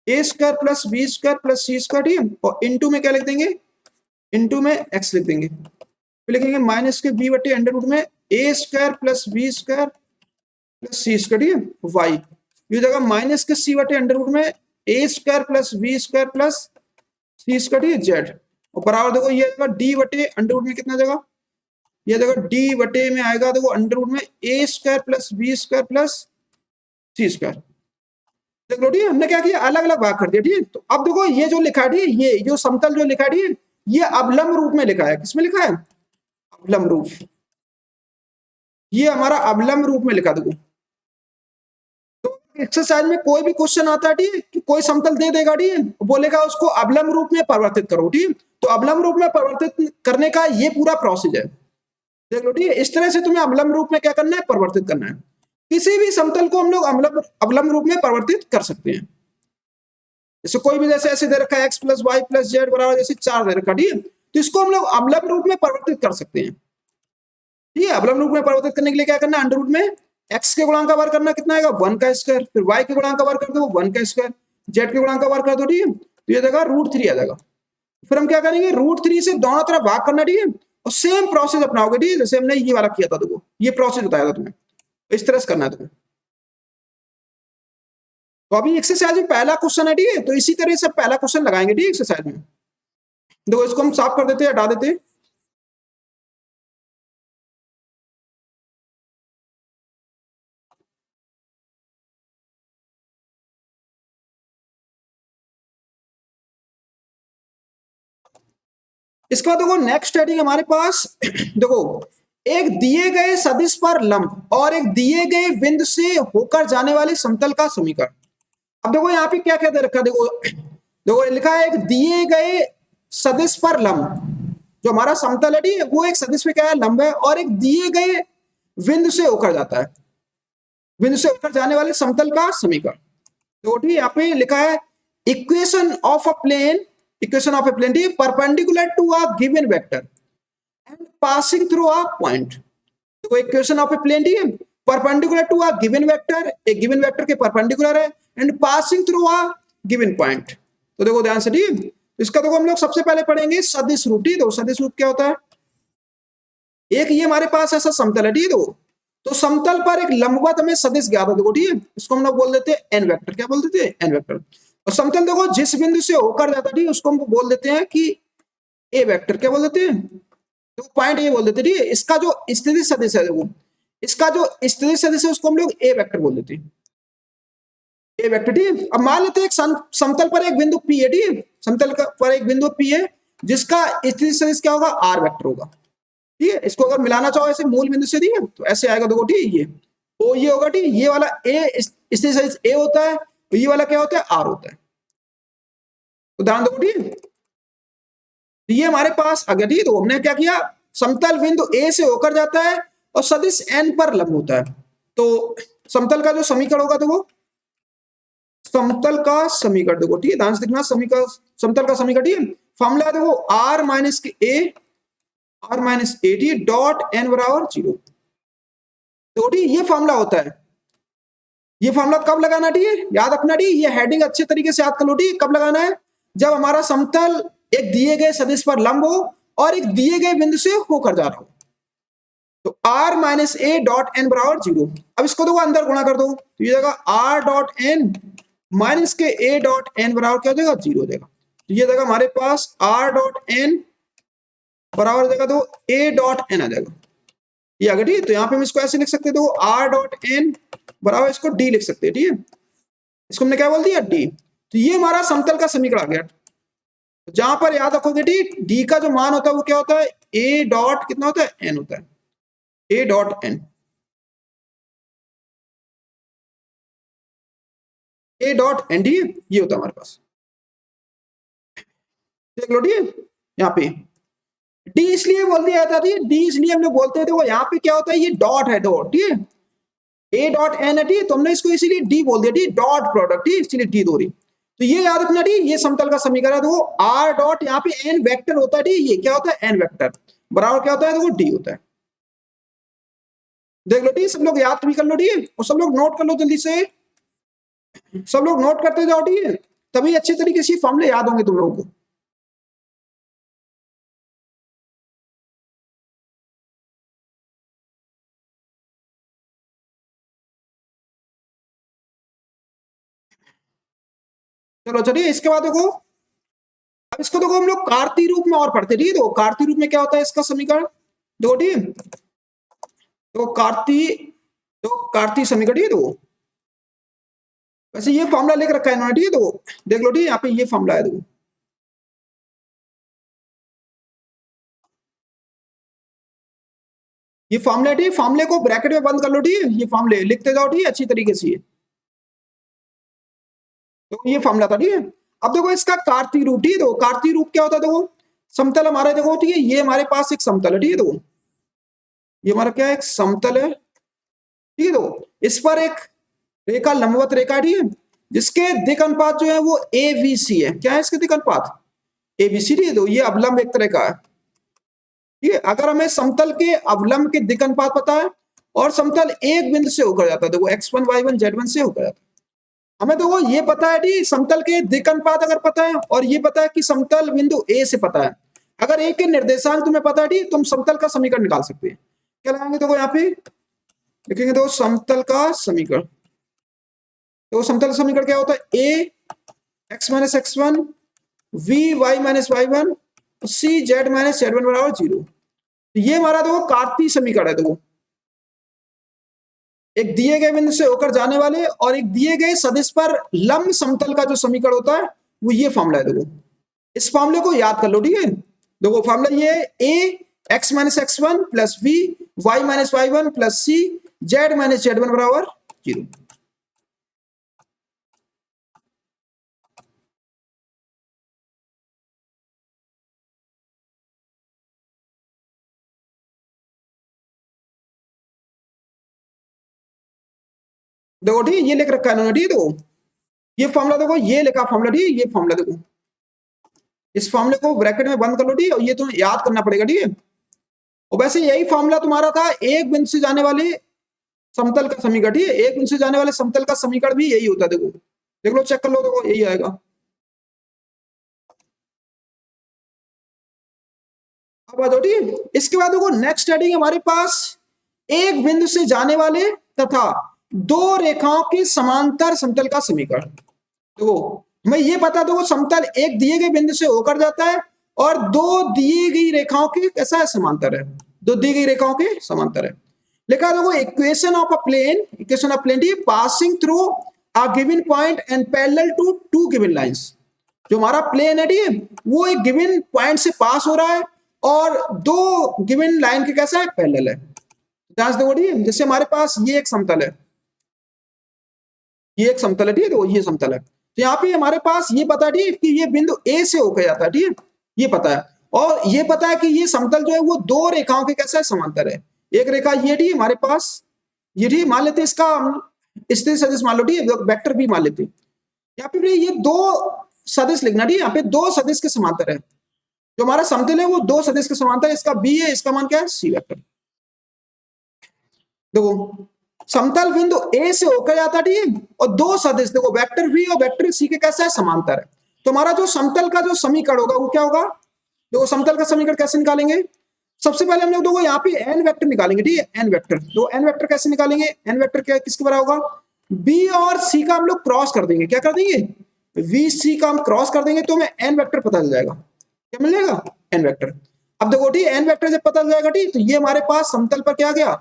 A square plus B square plus C square, ठीक है, और इनटू में क्या लिख देंगे, इनटू में एक्स लिख देंगे, फिर लिखेंगे माइनस के बी बटे अंडर रूट में A square plus B square plus C square, ठीक है, वाई ये जगह माइनस के सी बटे अंडर रूट में A square plus B square plus C square, ठीक है, जेड और बराबर देखो ये जगह डी बटे अंडर रूट में कितना जगह, ये देखो डी बटे में आएगा देखो अंडर रूट में A square plus B square plus C square. देख लो, ठीक है, हमने क्या किया, अलग अलग भाग कर दिया, ठीक है। तो अब देखो ये जो लिखा है, ये जो समतल जो लिखा है, ये अवलंब रूप में लिखा है, किसमें लिखा है, अवलंब रूप, ये हमारा अवलंब रूप में लिखा। देखो तो एक्सरसाइज में कोई भी क्वेश्चन आता है, ठीक है, कि कोई समतल दे देगा, ठीक है, बोलेगा उसको अवलंब रूप में परिवर्तित करो, ठीक है। तो अवलंब रूप में परिवर्तित करने का ये पूरा प्रोसेस है। देख लो, ठीक है, इस तरह से तुम्हें अवलंब रूप में क्या करना है, परिवर्तित करना है। किसी भी समतल को हम लोग अवलंब रूप में परिवर्तित कर सकते हैं। जैसे कोई भी जैसे ऐसे दे रखा है x plus y plus z बराबर जैसे 4 दे रखा, ठीक है, तो इसको हम लोग अवलंब रूप में परिवर्तित कर सकते हैं, ठीक है। अवलंब रूप में परिवर्तित करने के लिए क्या करना है, अंडर रूट में एक्स के गुणांक का वर्ग करना, कितना आएगा 1 का स्क्वायर, फिर वाई के गुणांक का वर्ग कर दो 1 का स्क्वायर, जेड के गुणांक का वर्ग कर दो, ठीक है, तो ये जगह √3 आ जाएगा। फिर हम क्या करेंगे, √3 से दोनों तरफ भाग करना, ठीक है, और सेम प्रोसेस अपनाओगे, ठीक है, जैसे हमने ये वाला किया था, देखो ये प्रोसेस बताया था तुम्हें, इस तरह से करना है तुम्हें। तो अभी एक्सरसाइज में पहला क्वेश्चन है, ठीक है, तो इसी तरह से पहला क्वेश्चन लगाएंगे, ठीक है, एक्सरसाइज में। देखो इसको हम साफ कर देते हैं, हटा देते हैं। इसके बाद देखो नेक्स्ट हेडिंग हमारे पास देखो एक दिए गए सदिश पर लंब और एक दिए गए बिंदु से होकर जाने वाले समतल का समीकरण। अब देखो यहाँ पे क्या क्या दे रखा है, देखो देखो लिखा है एक दिए गए सदिश पर लंब, जो हमारा समतल है वो एक सदिश पे क्या है, लंब है, और एक दिए गए बिंदु से होकर जाता है, बिंदु से होकर जाने वाले समतल का समीकरण। तो ठीक यहाँ पे लिखा है equation of a plane, equation of a plane perpendicular to a given vector and passing through a point. तो इक्वेशन ऑफ ए प्लेन, ठीक है, perpendicular to a given vector, एक गिवन वेक्टर के परपेंडिकुलर है, and passing through a given point. तो देखो ध्यान से, ठीक है, इसका देखो हम लोग सबसे पहले पढ़ेंगे सदिश रूप, ठीक है। सदिश रूप क्या होता है, एक ये हमारे पास ऐसा समतल है, ठीक है, तो समतल पर एक लंबवत हमें सदिश ज्ञात है, देखो ठीक है, इसको हम लोग बोल देते हैं एन वेक्टर, क्या बोल देते हैं, एन वेक्टर। और समतल देखो जिस बिंदु से होकर जाता है, ठीक है, उसको हम बोल देते हैं कि ए वेक्टर, क्या बोल देते हैं, तो पॉइंट ये बोल देते हैं, ठीक है। इसका जो स्थिति सदिश है, देखो इसका जो स्थिति सदिश है उसको हम लोग ए वेक्टर बोल देते हैं, ए वेक्टर, ठीक है। अब मान लेते हैं एक समतल पर एक बिंदु पी है, ठीक है, समतल पर एक बिंदु पी है जिसका स्थिति सदिश क्या होगा, आर वेक्टर होगा, ठीक है। इसको अगर मिलाना चाहो ऐसे मूल बिंदु से, ठीक है, तो ऐसे आएगा, देखो ठीक है, ये तो ये होगा, ठीक, ये वाला ए स्थिति सदिश ए होता है, तो ये वाला क्या होता है, आर होता है। तो ध्यान दो, ठीक है, ये हमारे पास आ गया, ठीक है। तो हमने क्या किया, समतल बिंदु ए से होकर जाता है और सदिश एन पर लंब होता है। तो समतल का जो समीकरण होगा, देखो समतल का समीकरण देखो, ठीक है, ध्यान से देखना, समीकरण समतल का समीकरण, ठीक है, फॉर्मूला देखो आर माइनस के ए टी डॉट एन बराबर 0। तो ठीक ये फॉर्मूला होता है, ये फॉर्मूला कब लगाना, ठीक है, याद रखना, ठीक, ये हेडिंग अच्छे तरीके से याद कर लो, ठीक, कब लगाना है, जब हमारा समतल एक दिए गए सदिश पर लंब हो और एक दिए गए बिंदु से होकर जा रहा हो। तो r minus a dot n बराबर 0। अब इसको देखो अंदर गुणा कर दो, तो ये जाएगा r डॉट एन माइनस के a डॉट एन बराबर क्या हो जाएगा 0 हो जाएगा। तो ये जाएगा हमारे पास r डॉट एन बराबर हो जाएगा तो a डॉट एन आ जाएगा, ये आ गया। ठीक है, तो यहाँ पे हम इसको ऐसे लिख सकते हैं, तो r डॉट एन बराबर इसको d लिख सकते हैं। ठीक है, इसको हमने क्या बोल दिया d। तो ये हमारा समतल का समीकरण आ गया। जहां पर याद रखोगे डी का जो मान होता है वो क्या होता है, a डॉट कितना होता है, n होता है, a dot n, a dot n। ठीक है, ये होता है हमारे पास, देख लो। ठीक है, यहाँ पे डी इसलिए बोल दिया जाता है, डी इसलिए हम लोग बोलते हैं, देखो यहाँ पे क्या होता है, ये डॉट है, डॉट। ठीक है, a डॉट n है, ठीक है, तो हमने इसको इसीलिए डी बोल दिया, ठीक, डॉट प्रोडक्ट, ठीक, इसलिए डी दो रही। तो ये याद रखना, ठीक, ये समतल का समीकरण है। देखो r डॉट यहाँ पे n वेक्टर होता है, ठीक, ये क्या होता है n वेक्टर बराबर क्या होता है, देखो डी होता है। देख लो, ठीक, सब लोग याद भी कर लो, ठीक, और सब लोग नोट कर लो जल्दी से, सब लोग नोट करते जाओ, ठीक है, तभी अच्छे तरीके से फॉर्मूले याद होंगे तुम लोगों को। चलो चलिए, इसके बाद देखो, अब इसको देखो हम लोग कार्तीय रूप में और पढ़ते, ठीक है। तो कार्तीय रूप में क्या होता है इसका समीकरण, देखो, ठीक, तो कार्तीय समीकरण, ठीक है। तो वैसे ये फॉर्मूला लिख रखा है इन्होंने, ठीक है, तो देख लो, ठीक, यहाँ पे ये फॉर्मूला है, देखो ये फॉर्मूला, ठीक, फॉर्मूले को ब्रैकेट में बंद कर लो, ठीक है, ये फॉर्मूले लिखते जाओ, ठीक है, अच्छी तरीके से। तो ये फॉर्मूला था, ठीक है। अब देखो इसका कार्तीय रूप, ठीक है, देखो कार्तीय रूप क्या होता है, देखो समतल हमारे, देखो ठीक है, ये हमारे पास एक समतल है, ठीक है, देखो ये हमारा क्या है, एक समतल है, ठीक है। देखो इस पर एक रेखा लंबवत रेखा, ठीक है, जिसके दिक् अनुपात जो है वो एबीसी है। क्या है इसके दिक् अनुपात, एबीसी, ठीक है। तो ये अवलंब एक तरह का है, ठीक है। अगर हमें समतल के अवलंब के दिक् अनुपात पता है और समतल एक बिंदु से होकर जाता है, देखो x1 y1 z1 से होकर जाता है, हमें देखो ये पता है, ठीक, समतल के दिक् अनुपात अगर पता है और ये पता है कि समतल बिंदु ए से पता है, अगर एक के निर्देशांक तुम्हें पता है, ठीक, तुम समतल का समीकरण निकाल सकते हैं। क्या लगाएंगे, देखो यहाँ पे लिखेंगे, देखो समतल का समीकरण, तो समतल समीकरण क्या होता है, ए x minus x1 V Y minus y1 C Z minus z1 बराबर 0। ये हमारा देखो कार्तीय समीकरण है। देखो एक दिए गए बिंदु से होकर जाने वाले और एक दिए गए सदिश पर लंब समतल का जो समीकरण होता है वो ये फॉर्मूला है। देखो इस फॉर्मूले को याद कर लो, ठीक है। देखो फॉर्मूला ये A x minus x1 plus V Y minus y1 plus C Z minus z1 बराबर 0। देखो ठीक, ये लिख रखा है इन्होंने, ठीक है। देखो ये फॉर्मूला, देखो ये लिखा फॉर्मूला, ठीक है, ये फॉर्मूला देखो, इस फॉर्मूले को ब्रैकेट में बंद कर लो, ठीक है, और ये तुम्हें याद करना पड़ेगा, ठीक है। और वैसे यही फॉर्मूला तुम्हारा था एक बिंदु से जाने वाले समतल का समीकरण, ठीक है, एक बिंदु से जाने वाले समतल का समीकरण भी यही होता है। देखो देख लो, चेक कर लो, देखो यही आएगा। अब आ जाओ, ठीक है, इसके बाद देखो नेक्स्ट हेडिंग हमारे पास एक बिंदु से जाने वाले तथा दो रेखाओं के समांतर समतल का समीकरण। देखो हमें ये पता, देखो समतल एक दिए गए बिंदु से होकर जाता है और दो दिए गई रेखाओं के कैसा है, समांतर है, दो दी गई रेखाओं के समांतर है। लिखा देखो equation of a plane, equation of plane passing through a given point and parallel to two given lines. जो हमारा प्लेन है, ठीक, वो एक गिवन पॉइंट से पास हो रहा है और दो गिवन लाइन के कैसा है, पैरेलल है। ध्यान से देखो, ठीक, जैसे हमारे पास ये एक समतल है, ये एक समतल है, ठीक है, तो ये समतल है। तो यहाँ पे हमारे पास ये पता है, ठीक, कि ये बिंदु ए से होकर जाता है, ठीक, ये पता है। और ये पता है कि ये समतल जो है वो दो रेखाओं के कैसा है, समांतर है। एक रेखा ये, ठीक, हमारे पास ये, ठीक, मान लेते हैं इसका स्थिर सदिश मान लो, ठीक, वेक्टर भी मान लेते हैं। यहाँ पे ये दो सदिश लिखना, ठीक, यहाँ पे दो सदिश के समांतर है। जो हमारा समतल है वो दो सदिश के समांतर है, इसका बी है, इसका मान क्या है, सी वेक्टर। देखो समतल बिंदु ए से होकर जाता है, ठीक, और दो सदिश देखो वेक्टर वी और वेक्टर सी के कैसा है, समांतर है। तो हमारा जो समतल का जो समीकरण होगा वो क्या होगा, देखो समतल का समीकरण कैसे निकालेंगे, सबसे पहले हम लोग देखो यहाँ पे एन वेक्टर निकालेंगे, ठीक है, एन वेक्टर। तो एन वेक्टर कैसे निकालेंगे, एन वेक्टर क्या किसके बराबर होगा, बी और सी का हम लोग क्रॉस कर देंगे, क्या कर देंगे, वी सी का हम क्रॉस कर देंगे, तो हमें एन वेक्टर पता चल जाएगा, क्या मिल जाएगा, एन वेक्टर। अब देखो ठीक, एन वेक्टर जब पता चल जाएगा ठीक, तो ये हमारे पास समतल पर क्या आ गया,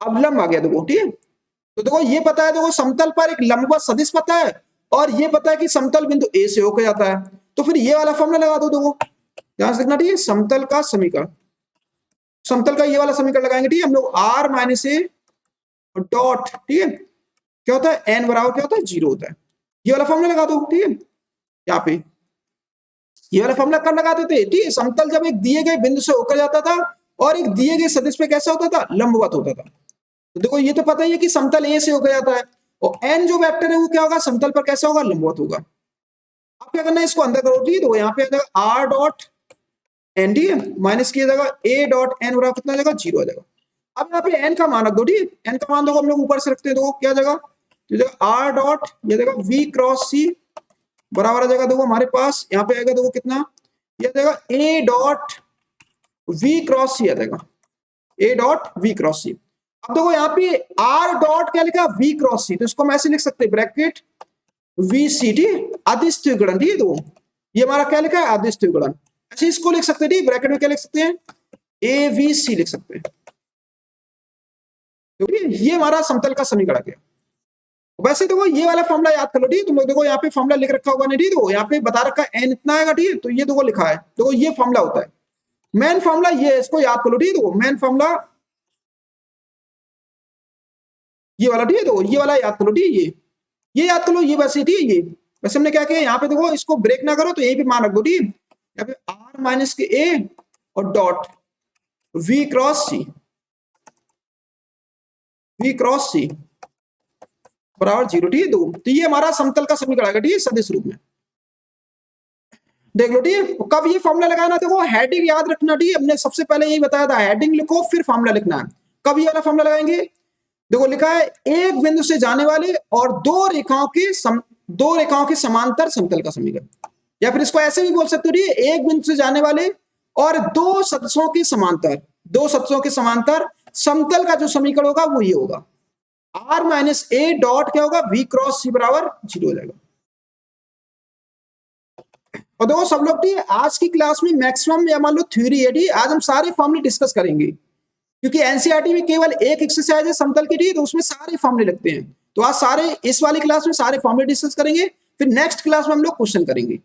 अब लंब आ गया, देखो ठीक है। तो देखो ये पता है, देखो समतल पर एक लंबवत सदिश पता है, और ये पता है कि समतल बिंदु ए से होकर जाता है, तो फिर ये वाला फॉर्मूला लगा दो, देखो ध्यान से देखना ठीक है, समतल का समीकरण, समतल का ये वाला समीकरण लगाएंगे ठीक है, हम लोग आर माइनस ए डॉट, ठीक है, क्या होता है, एन बराबर क्या होता है, 0 होता है, ये वाला फॉर्मूला लगा दो ठीक है, यहाँ पे ये वाला फॉर्मूला कब लगाते थे, ठीक है, समतल जब एक दिए गए बिंदु से होकर जाता था और एक दिए गए सदिश पे कैसा होता था, लंबवत होता था। तो देखो ये तो पता ही है कि समतल ए से होकर जाता है, और एन जो वेक्टर है वो क्या होगा, समतल पर कैसा होगा, लंबवत होगा। अब क्या करना है, इसको अंदर करो ठीक है, तो यहाँ पे आ जाएगा आर डॉट एन, ठीक है, माइनस किया जाएगा ए डॉट एन बराबर कितना आ जाएगा, 0 आ जाएगा। अब यहाँ पे एन का मान रख दो ठीक है, एन का मान देखो हम लोग ऊपर से रखते हैं, देखो क्या आ जाएगा, आर डॉट ये देगा वी क्रॉस सी बराबर आ जाएगा, देखो हमारे पास यहाँ पे आएगा, देखो कितना, ये आ जाएगा ए डॉट वी क्रॉस सी आ जाएगा, ए डॉट वी क्रॉस सी। अब देखो यहाँ पे आर डॉट क्या लिखा, वी क्रॉस सी, तो इसको हम ऐसे लिख सकते हैं, ब्रैकेट वी सी, ठीक, अदिश त्रिगुणन, ठीक है, तो ये हमारा क्या लिखा है, अदिश त्रिगुणन, ऐसे इसको लिख सकते हैं, ठीक, ब्रैकेट में क्या लिख सकते हैं, ए वी सी लिख सकते हैं, क्योंकि ये हमारा समतल का समीकरण है। वैसे देखो ये वाला फॉर्मूला याद कर लो ठीक, तुम लोग देखो यहाँ पे फॉर्मूला लिख रखा होगा नहीं, ठीक, तो यहाँ पे बता रखा है एन इतना आएगा, ठीक, तो ये देखो लिखा है, देखो ये फॉर्मूला होता है, मेन फॉर्मूला ये है, इसको याद कर लो ठीक, देखो मेन फॉर्मूला ये वाला, ठीक है, तो ये वाला याद कर लो ठीक, ये याद कर लो, ये वैसे ठीक, ये वैसे हमने क्या किया यहाँ पे, देखो इसको ब्रेक ना करो, तो यही पे मान रख दो ठीक, यहाँ पे आर माइनस के ए और dot V cross C, V cross C बराबर 0, ठीक है, तो ये हमारा समतल का समीकरण आएगा, ठीक है, सदिश रूप में देख लो ठीक है। कब ये फॉर्मूला लगाना, देखो हेडिंग याद रखना, ठीक है, हमने सबसे पहले यही बताया था, हेडिंग लिखो फिर फॉर्मूला लिखना है। कब ये वाला फॉर्मूला लगाएंगे, देखो लिखा है एक बिंदु से जाने वाले और दो रेखाओं के समांतर समतल का समीकरण, या फिर इसको ऐसे भी बोल सकते हो, एक बिंदु से जाने वाले और दो सदस्यों के समांतर, दो सदस्यों के समांतर समतल का जो समीकरण होगा वो ये होगा, आर माइनस ए डॉट क्या होगा, वी क्रॉस सी बराबर 0 हो जाएगा। और देखो सब लोग ठीक, आज की क्लास में मैक्सिमम या मान लो थ्योरी है ठीक, आज हम सारे फॉर्मूले डिस्कस करेंगे, क्योंकि एनसीईआरटी में केवल एक एक्सरसाइज है समतल की, तो उसमें सारे फॉर्मूले लगते हैं, तो आज सारे इस वाली क्लास में सारे फॉर्मूले डिस्कस करेंगे, फिर नेक्स्ट क्लास में हम लोग क्वेश्चन करेंगे।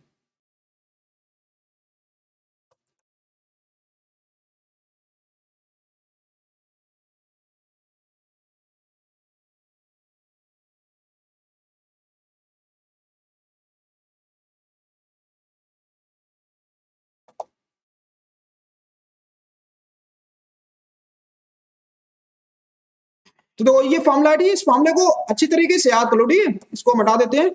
तो देखो ये फॉर्मूला है, इस फॉर्मूले को अच्छी तरीके से याद कर लो, ठीक है, इसको हटा देते हैं।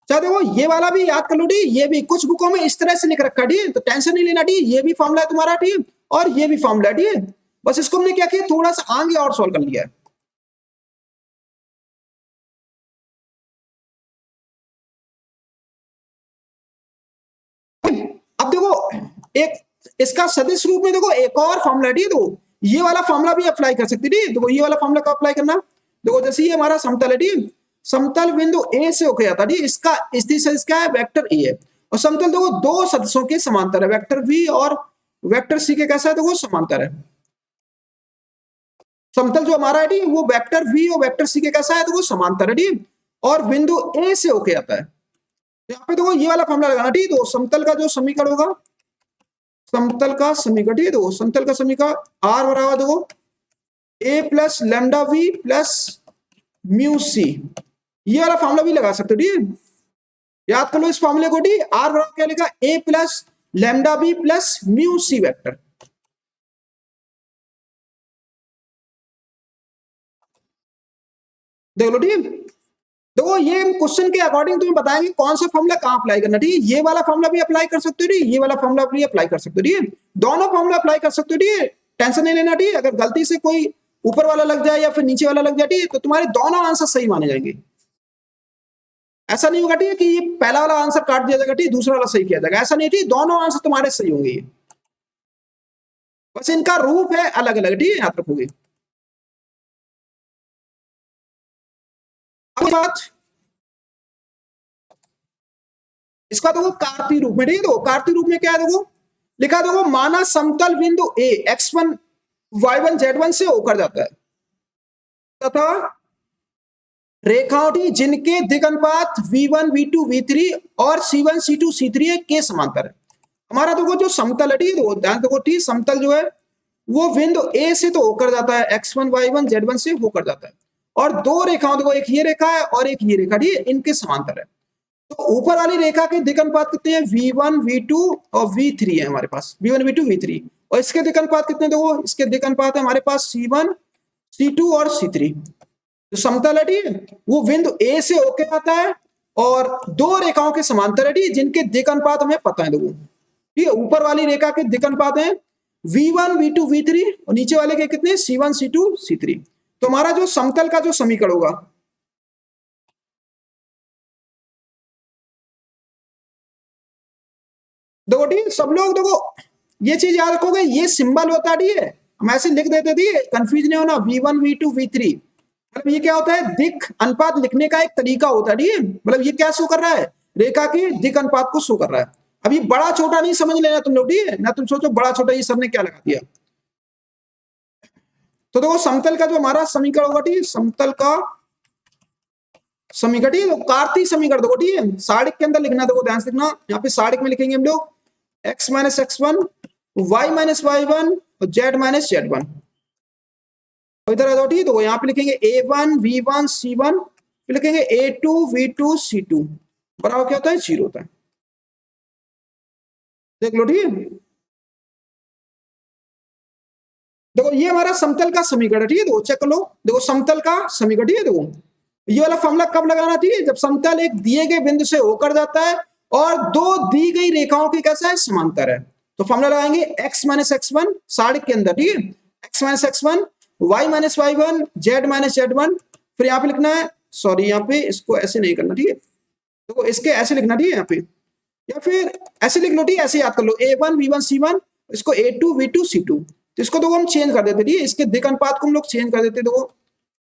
अच्छा देखो ये वाला भी याद कर लो, ठीक, ये भी कुछ बुकों में इस तरह से लिख रखा, ठीक, तो टेंशन नहीं लेना, ठीक, ये भी फॉर्मूला है तुम्हारा, ठीक, और ये भी फॉर्मूला है, ठीक, बस इसको हमने क्या किया, थोड़ा सा आगे और सॉल्व कर लिया है। अब देखो एक इसका सदिश रूप में देखो एक और फॉर्मूला, ठीक, तो ये वाला फॉर्मूला भी अप्लाई कर सकते, ठीक, देखो ये वाला फॉर्मूला का अप्लाई करना, देखो जैसे ये हमारा समतल है, ठीक, समतल बिंदु ए से होकर जाता है, ठीक, इसका स्थिति सदिश क्या है, वेक्टर ए है, और समतल देखो दो सदस्यों के समांतर है, वेक्टर वी और वेक्टर सी के कैसा है, देखो समांतर है, समतल जो हमारा है ठीक, वो वेक्टर वी और वेक्टर सी के कैसा है, देखो समांतर है, ठीक, और बिंदु ए से होकर जाता है। यहाँ पे देखो ये वाला फॉर्मूला लगाना, ठीक, तो समतल का जो समीकरण होगा, समतल का समीकरण, ठीक है, देखो समतल का समीकरण आर बराबर देखो A plus lambda V plus mu C, ये वाला फॉर्मूला भी लगा सकते हो, ठीक, याद कर लो इस फॉर्मूले को, ठीक, आर बराबर क्या लिखा, A plus lambda V plus mu C vector. देख लो ठीक, देखो ये क्वेश्चन के अकॉर्डिंग तुम्हें बताएंगे कौन सा फॉर्मूला कहां अप्लाई करना, ठीक, ये वाला फॉर्मूला भी अप्लाई कर सकते हो, ठीक, ये वाला फॉर्मूला भी अप्लाई कर सकते हो, ठीक, दोनों फॉर्मूला अप्लाई कर सकते हो, ठीक, टेंशन नहीं लेना, ठीक, अगर गलती से कोई ऊपर वाला लग जाए या फिर नीचे वाला लग जाए, ठीक, तो तुम्हारे दोनों आंसर सही माने जाएंगे, ऐसा नहीं होगा ठीक कि ये पहला वाला आंसर काट दिया जाएगा, ठीक, दूसरा वाला सही किया जाएगा, ऐसा नहीं, ठीक, दोनों आंसर तुम्हारे सही होंगे। बस इनका रूप है अलग अलग, ठीक है, याद रखोगे। अब बात इसका देखो कार्तीय रूप में, ठीक है, देखो कार्तीय रूप में क्या है, देखो लिखा, देखो माना समतल बिंदु ए x1 y1 z1 से होकर जाता है तथा रेखाओं जिनके दिक् अनुपात v1 v2 v3 और c1 c2 c3 के समांतर है। हमारा देखो जो समतल है, ठीक है, ध्यान देखो, ठीक, समतल जो है वो बिंदु ए से तो होकर जाता है, x1 y1 z1 से होकर जाता है, और दो रेखाओं, देखो एक ये रेखा है और एक ये रेखा, ठीक है, इनके समांतर है। तो ऊपर वाली रेखा के दिक् अनुपात कितने हैं, v1 v2 और v3 है हमारे पास, v1 v2 v3, और इसके दिक् अनुपात कितने, देखो इसके दिक् अनुपात है हमारे पास c1 c2 और c3। जो समतल है, ठीक है, वो बिंदु ए से होके आता है और दो रेखाओं के समांतर है, ठीक है, जिनके दिक् अनुपात हमें पता है, देखो ठीक है, ऊपर वाली रेखा के दिक् अनुपात है v1 v2 v3 और नीचे वाले के कितने, c1 c2 c3। तो हमारा जो समतल का जो समीकरण होगा, देखो ठीक, सब लोग देखो ये चीज याद रखोगे, ये सिंबल होता है, हम ऐसे लिख देते थे, कंफ्यूज नहीं होना, v1 v2 v3, मतलब ये क्या होता है, दिक् अनुपात लिखने का एक तरीका होता है, ठीक है, मतलब ये क्या शो कर रहा है, रेखा के दिक् अनुपात को शो कर रहा है। अब ये बड़ा छोटा नहीं समझ लेना तुम लोग, ठीक है ना, तुम सोचो बड़ा छोटा ये सर ने क्या लगा दिया। तो देखो समतल का जो हमारा समीकरण होगा, ठीक है, समतल का समीकरण, ठीक है, तो कार्तीय समीकरण देखो, ठीक है, सारिक के अंदर लिखना, देखो ध्यान से लिखना, यहाँ पे सारिक में लिखेंगे हम लोग x minus x1 y minus y1 और z माइनस z1। इधर आ जाओ, ठीक है, तो यहाँ पे लिखेंगे a1 v1 c1, फिर लिखेंगे a2 v2 c2 बराबर क्या होता है, 0 होता है। देख लो, ठीक है, देखो ये हमारा समतल का समीकरण, ठीक है, देखो चेक कर लो, देखो समतल का समीकरण, ठीक है, देखो ये वाला फॉर्मूला कब लगाना चाहिए, जब समतल एक दिए गए बिंदु से होकर जाता है और दो दी गई रेखाओं के कैसा है, समांतर है। तो फॉर्मूला लगाएंगे x माइनस x1 सारिक के अंदर, ठीक है, x minus x1 y minus y1 z minus z1, फिर यहाँ पे लिखना है, सॉरी यहाँ पे इसको ऐसे नहीं करना, ठीक है, देखो इसके ऐसे लिखना, ठीक है, यहाँ पे, या फिर ऐसे लिख लो, ठीक है, ऐसे याद कर लो, a1 v1 c1, इसको a2 v2 c2, तो इसको देखो हम चेंज कर देते, ठीक है, इसके दिक् अनुपात को हम लोग चेंज कर देते, देखो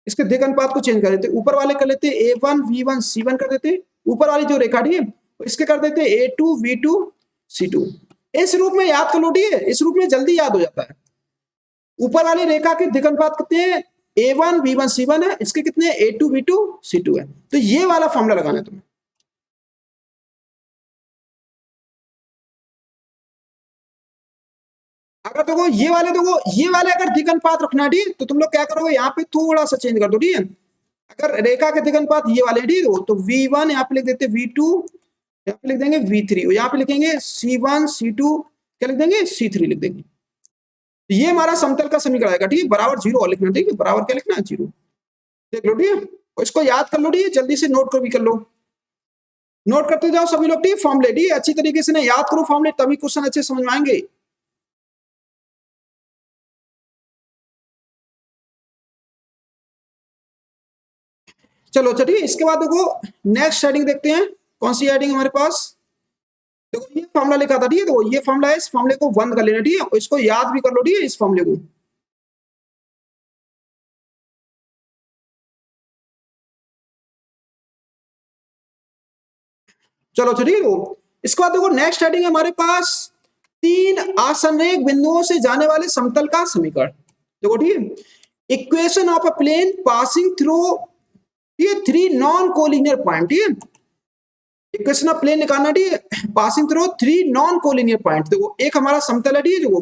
इसके दिक् अनुपात को चेंज कर देते, ऊपर वाले कर लेते a1 v1 c1 कर देते, ऊपर वाली जो रेखा, ठीक है, इसके कर देते a2 v2 c2। इस रूप में याद कर लो, ठीक है, इस रूप में जल्दी याद हो जाता है। ऊपर वाली रेखा के दिक् अनुपात कितने हैं, a1 v1 c1 है, इसके कितने a2 v2 c2 है। तो ये वाला फॉर्मूला लगाना है तुम्हें। अगर देखो ये वाले अगर दिक् अनुपात रखना, ठीक, तो तुम लोग क्या करोगे, यहाँ पे थोड़ा सा चेंज कर दो, ठीक है, अगर रेखा के दिक् अनुपात ये वाले, ठीक है, तो v1 यहाँ पे लिख देते v2, यहाँ पे लिख देंगे v3 और यहाँ पे लिखेंगे c1 c2, क्या लिख देंगे c3 लिख देंगे। ये हमारा समतल का समीकरण आएगा, ठीक है, बराबर 0 और लिखना, ठीक है, बराबर क्या लिखना है, 0। देख लो, ठीक है, और इसको याद कर लो, ठीक है, जल्दी से नोट कर भी कर लो, नोट करते जाओ सभी लोग, ठीक है, फॉर्मूले, ठीक है, अच्छी तरीके से ना याद करो फॉर्मूले, तभी क्वेश्चन अच्छे समझ में आएंगे। चलो चलिए, इसके बाद देखो नेक्स्ट हेडिंग देखते हैं, कौन सी हेडिंग हमारे पास, देखो ये फॉर्मूला लिखा था, ठीक है, देखो ये फॉर्मूला है, इस फॉर्मूले को बंद कर लेना, ठीक है, और इसको याद भी कर लो, ठीक है, इस फॉर्मूले को। चलो चलिए, इसके बाद देखो नेक्स्ट हेडिंग है हमारे पास, तीन आसन्नेक बिंदुओं से जाने वाले समतल का समीकरण। देखो ठीक है, equation of a plane passing through ये थ्री नॉन कोलिनियर पॉइंट, ठीक है, इक्वेशन ऑफ प्लेन निकालना, ठीक है, passing through three non collinear point. देखो एक हमारा समतल है, ठीक है, जो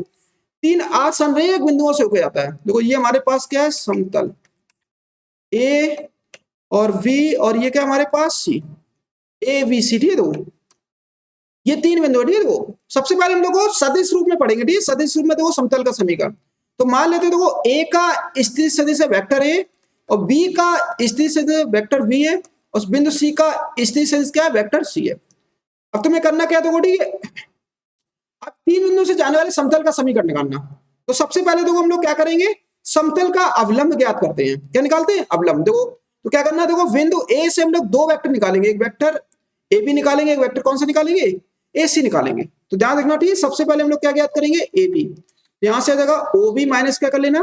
तीन आसन्नेक बिंदुओं से होकर जाता है। देखो ये हमारे पास क्या है, समतल ए और बी, और ये क्या हमारे पास सी, ए बी सी, ठीक है, देखो ये तीन बिंदु है, ठीक है, देखो सबसे पहले हम लोग को सदिश रूप में पढ़ेंगे, ठीक है, सदिश रूप में देखो समतल का समीकरण। तो मान लेते हैं देखो ए का स्थिति सदिश है वेक्टर ए, और बी का स्थिति सदिश वेक्टर बी है, और बिंदु सी का स्थिति सदिश क्या है, वेक्टर सी है। अब तुम्हें करना क्या है, देखो ठीक है, अब तीन बिंदु से जाने वाले समतल का समीकरण निकालना। तो सबसे पहले देखो हम लोग क्या करेंगे, समतल का अवलंब ज्ञात करते हैं। क्या निकालते हैं, अवलंब। देखो तो क्या करना है, देखो बिंदु ए से हम लोग दो वेक्टर निकालेंगे, एक वेक्टर ए बी निकालेंगे, एक वेक्टर कौन सा निकालेंगे, ए सी निकालेंगे। तो ध्यान रखना, ठीक है, सबसे पहले हम लोग क्या ज्ञात करेंगे, ए बी। यहां से आ जाएगा ओ बी माइनस क्या कर लेना,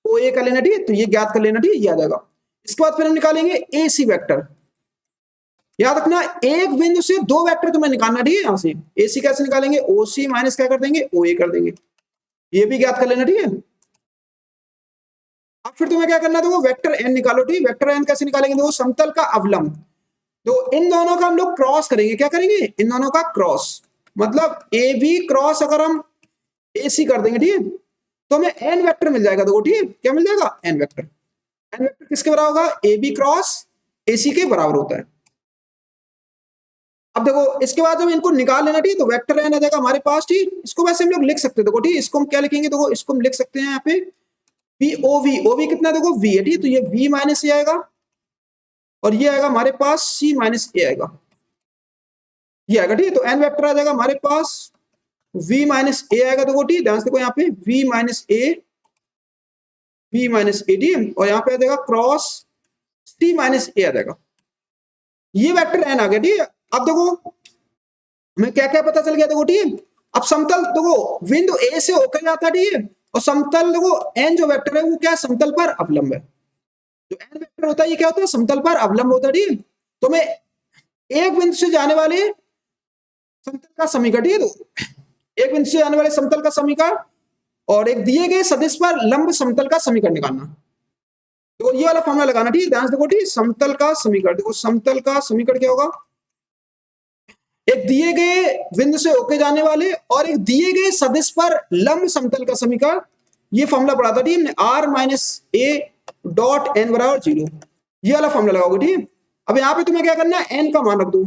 ओ ए कर लेना, ठीक है। तो ये ज्ञात कर लेना, ठीक है, ये आ जाएगा। इसके बाद फिर हम निकालेंगे ए सी वैक्टर। याद रखना एक बिंदु से दो वेक्टर तुम्हें निकालना, ठीक है। यहां से ए सी कैसे निकालेंगे, ओ सी माइनस क्या कर देंगे, ओ ए कर देंगे, ये भी ज्ञात कर लेना, ठीक है। अब फिर तुम्हें क्या करना है, देखो वेक्टर एन निकालो, ठीक है। वेक्टर एन कैसे निकालेंगे, देखो समतल का अवलंब, तो इन दोनों का हम लोग क्रॉस करेंगे, क्या करेंगे, इन दोनों का क्रॉस, मतलब ए बी क्रॉस अगर हम ए सी कर देंगे, ठीक है, तो हमें एन वेक्टर मिल जाएगा, देखो, ठीक है, क्या मिल जाएगा, एन वेक्टर। एन वेक्टर किसके बराबर होगा, ए बी क्रॉस ए सी के बराबर होता है। अब देखो इसके बाद जब इनको निकाल लेना, ठीक है, तो वेक्टर एन आ जाएगा हमारे पास, ठीक। इसको वैसे हम लोग लिख सकते हैं, देखो, ठीक, इसको हम क्या लिखेंगे, देखो इसको हम लिख सकते हैं यहाँ पे v o v, o v कितना, देखो वी है, ठीक है, तो ये वी माइनस ए आएगा और ये आएगा हमारे पास सी माइनस ए आएगा, ये आएगा, ठीक है। तो एन वेक्टर आ जाएगा हमारे पास v माइनस ए आएगा, देखो, ठीक, ध्यान से देखो यहाँ पे v माइनस ए, v माइनस ए, ठीक, और यहाँ पे आ जाएगा क्रॉस c माइनस ए आ जाएगा, ये वेक्टर एन आ गया, ठीक है। अब देखो हमें क्या क्या पता चल गया, देखो, ठीक है। अब समतल देखो बिंदु ए से होकर जाता है, ठीक है, और समतल देखो एन जो वेक्टर है वो क्या है, समतल पर अवलंब है। जो एन वेक्टर होता है ये क्या होता है, समतल पर अवलंब होता है, ठीक है। तो मैं एक बिंदु से जाने वाले समतल का समीकरण, ठीक है, तो एक बिंदु से जाने वाले समतल का समीकरण और एक दिए गए सदिश पर लंब समतल का समीकरण निकालना, तो ये वाला फॉर्मूला लगाना, ठीक है, ध्यान से देखो, ठीक, समतल का समीकरण, देखो समतल का समीकरण क्या होगा, एक दिए गए बिंदु से होके जाने वाले और एक दिए गए सदिश पर लंब समतल का समीकरण, ये फॉर्मूला पढ़ा था, ठीक है, r minus a dot n बराबर 0, ये वाला फॉर्मूला लगाओगे, ठीक है। अब यहाँ पे तुम्हें क्या करना है, एन का मान रख दो,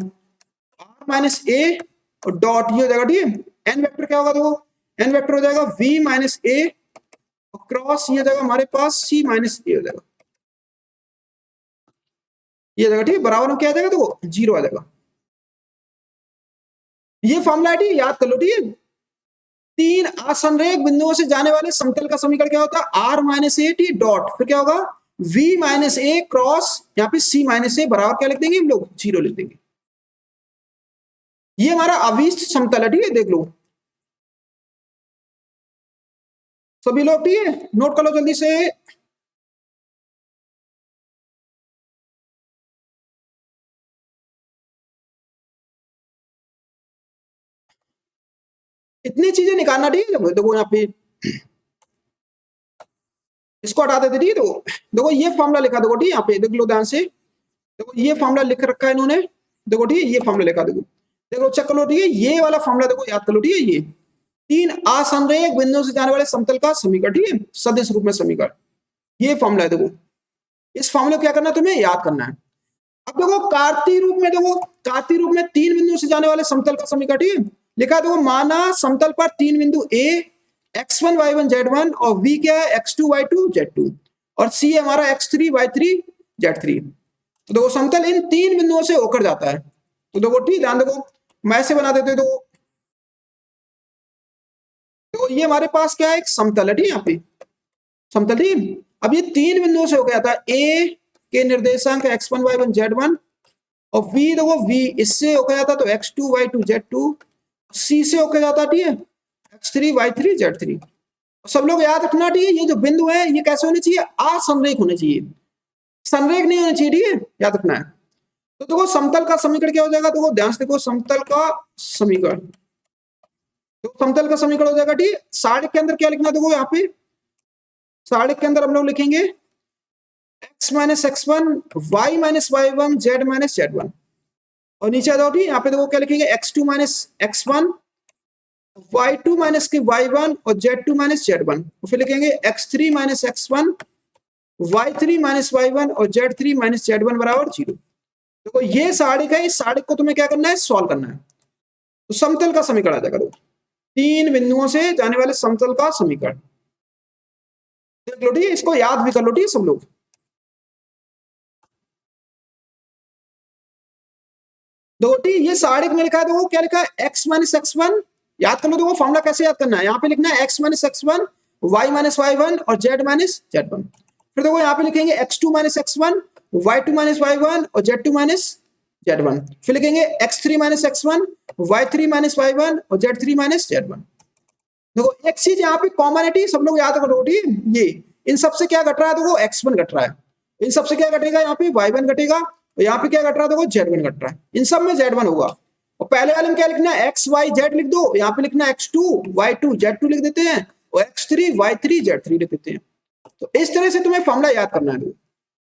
आर माइनस ए और डॉट ये हो जाएगा, ठीक है। एन वेक्टर क्या होगा, देखो एन वेक्टर हो जाएगा वी माइनस ए और क्रॉस ये हो जाएगा हमारे पास सी माइनस ए हो जाएगा, ये हो जाएगा, ठीक है, बराबर में क्या आ जाएगा, देखो 0 आ जाएगा। ये फॉर्मूला है, याद कर लो, ठीक है। तीन असंरेख बिंदुओं से जाने वाले समतल का समीकरण क्या होता है, r minus a t dot फिर क्या होगा v माइनस ए क्रॉस यहाँ पे c माइनस ए बराबर क्या लिख देंगे हम लोग, 0 लिख देंगे। ये हमारा अभीष्ट समतल है, ठीक है, देख लो सभी लोग, ठीक है, नोट कर लो जल्दी से। इतनी चीजें निकालना, ठीक है, देखो यहाँ पे इसको हटा देते, ठीक है, देखो ये फॉर्मूला लिखा, देखो, ठीक, यहाँ पे देख लो ध्यान से, देखो ये फॉर्मूला लिख रखा है इन्होंने, देखो, ठीक है, ये फॉर्मूला लिखा, देखो चेक कर लो, ठीक है, ये वाला फॉर्मूला देखो याद कर लो, ठीक है, ये तीन असंरेख बिंदुओं से जाने वाले समतल का समीकरण, ठीक है, सदिश रूप में समीकरण, ये फॉर्मूला है, देखो इस फॉर्मूले को क्या करना है, तुम्हें याद करना है। अब देखो कार्तीय रूप में, देखो कार्तीय रूप में तीन बिंदुओं से जाने वाले समतल का समीकरण, ठीक है, लिखा है, देखो माना समतल पर तीन बिंदु ए x1 y1 z1 और v क्या है x2 y2 z2 और c है हमारा x3 y3 z3। तो देखो समतल इन तीन बिंदुओं से होकर जाता है, तो देखो ठीक ध्यान देखो मैं ऐसे बना देते, तो ये हमारे पास क्या है, एक समतल है, ठीक है, यहाँ पे समतल, ठीक है। अब ये तीन बिंदुओं से होकर जाता है, a के निर्देशांक x1 y1 z1 और v देखो v इससे होकर जाता है तो x2 y2 z2, c से होकर जाता है, ठीक है, x3 y3 z3। सब लोग याद रखना, ठीक है, ये जो बिंदु है ये कैसे होने चाहिए, असंरेख होने चाहिए, संरेख नहीं होने चाहिए, ठीक है, याद रखना है। तो देखो समतल का समीकरण क्या हो जाएगा, देखो ध्यान से देखो समतल का समीकरण, तो समतल का समीकरण हो जाएगा, ठीक है, सारणिक के अंदर क्या लिखना, देखो यहाँ पे सारणिक के अंदर हम लोग लिखेंगे x minus x1 y minus y1 z minus z1 और नीचे आ जाओ, ठीक, यहाँ पे देखो क्या लिखेंगे x2 minus x1 y2 minus के y1 और z2 माइनस z1 फिर लिखेंगे x3 minus x1 y3 minus y1 और z3 माइनस z1 बराबर 0। देखो ये सारणिक है, इस सारणिक को तुम्हें क्या करना है, सॉल्व करना है, तो समतल का समीकरण आ जाएगा, तीन बिंदुओं से जाने वाले समतल का समीकरण देख लो, ठीक है, इसको याद भी कर लो, ठीक है, सब लोग। देखो ठीक ये सारणिक में लिखा है, देखो क्या लिखा है x माइनस x1, याद कर लो, देखो फॉर्मूला कैसे याद करना है, यहाँ पे लिखना है x minus x1 y minus y1 और z माइनस z1। फिर देखो यहाँ पे लिखेंगे x2 minus x1 y2 minus y1 और z2 माइनस z1। फिर लिखेंगे x3 minus x1 y3 minus y1 और z3 माइनस z1। देखो एक चीज यहाँ पे कॉमनिटी सब लोग याद करो, ठीक है, ये इन सबसे क्या घट रहा है, देखो x1 घट रहा है, इन सबसे क्या घटेगा, यहाँ पे y1 घटेगा, और यहाँ पे क्या घट रहा है, देखो z1 घट रहा है, इन सब में z1 होगा। और पहले वाले में क्या लिखना है, x y z लिख दो, यहाँ पे लिखना है x2 y2 z2 लिख देते हैं, और x3 y3 z3 लिख देते हैं। तो इस तरह से तुम्हें फॉर्मुला याद करना है।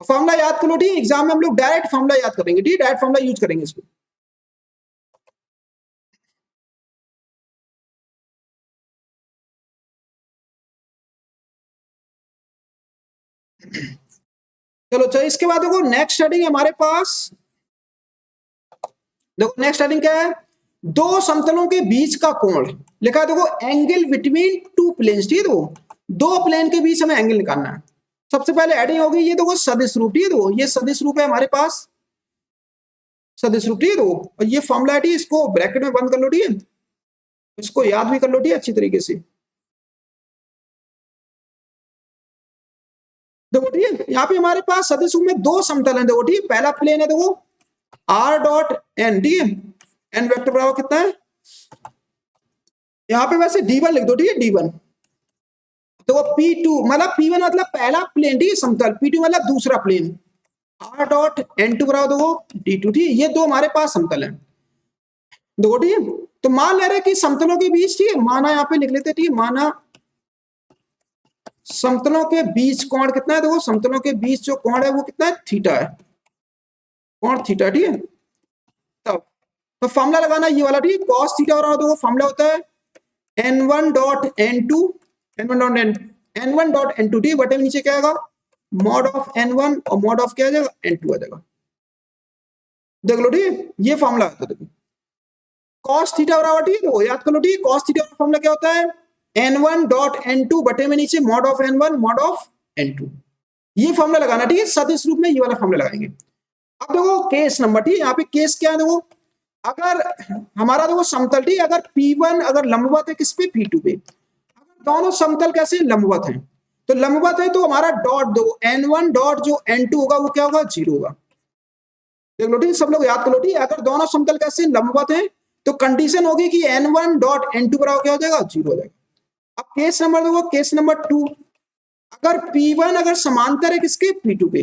फॉर्मुला याद कर लो, ठीक, एग्जाम में हम लोग डायरेक्ट फॉर्मुला याद करेंगे, ठीक, डायरेक्ट फॉर्मुला यूज करेंगे इसको। चलो चलो, इसके बाद देखो नेक्स्ट हेडिंग हमारे पास, देखो नेक्स्ट हेडिंग क्या है, दो समतलों के बीच का कोण लिखा है, देखो एंगल बिटवीन टू प्लेन्स, ठीक है, देखो दो प्लेन के बीच हमें एंगल निकालना है। सबसे पहले हेडिंग होगी ये, देखो सदिश रूप, ठीक है, देखो ये सदिश रूप है हमारे पास, सदिश रूप, ठीक है, देखो, और ये फॉर्मुला है, इसको ब्रैकेट में बंद कर लो, ठीक है, इसको याद भी कर लो, ठीक है, अच्छी तरीके से। देखो ठीक है, यहाँ पे हमारे पास सदिश रूप में दो समतल हैं, देखो ठीक है, पहला प्लेन है देखो r डॉट एन, ठीक है, एन वेक्टर बराबर कितना है, यहाँ पे वैसे d1 लिख दो, ठीक है, d1। तो p2 मतलब p1 मतलब पहला प्लेन, ठीक है, समतल, p2 मतलब दूसरा प्लेन, r डॉट n2 बराबर देखो d2, ठीक है, ये दो हमारे पास समतल है, देखो ठीक है। तो मान ले रहे कि समतलों के बीच, ठीक है, माना यहाँ पे लिख लेते, ठीक है, माना समतलों के बीच कोण कितना है, देखो समतलों के बीच जो कोण है वो कितना है, थीटा है, कोण थीटा, ठीक है। तब तो फॉर्मूला लगाना ये वाला, ठीक है, cos थीटा और देखो फॉर्मूला होता है n1 dot n2, n1 dot n1 dot n2, ठीक, बटे में नीचे क्या आएगा, मॉड ऑफ n1 और मॉड ऑफ क्या आ जाएगा, n2 आ जाएगा, देख लो, ठीक है, ये फॉर्मूला है। तो देखो cos थीटा बराबर, ठीक है, तो याद कर लो, ठीक है, cos थीटा का फॉर्मूला क्या होता है, n1 डॉट n2 बटे में नीचे mod of n1 mod of n2, ये फॉर्मूला लगाना, ठीक है, सदिश रूप में ये वाला फॉर्मूला लगाएंगे। अब देखो केस नंबर, ठीक है, यहाँ पे केस क्या है, देखो अगर हमारा देखो समतल, ठीक है, अगर P1 अगर लंबवत है किस पे, P2 पे, अगर दोनों समतल कैसे लंबवत हैं, तो लंबवत है तो हमारा डॉट दो n1 डॉट जो n2 होगा वो क्या होगा, 0 होगा, देख लो, ठीक, सब लोग याद कर लो, ठीक, अगर दोनों समतल कैसे लंबवत हैं तो कंडीशन होगी कि n1 डॉट n2 बराबर क्या हो जाएगा, 0 हो जाएगा। अब केस नंबर देखो, केस नंबर 2, अगर P1 अगर समांतर है किसके, P2 के,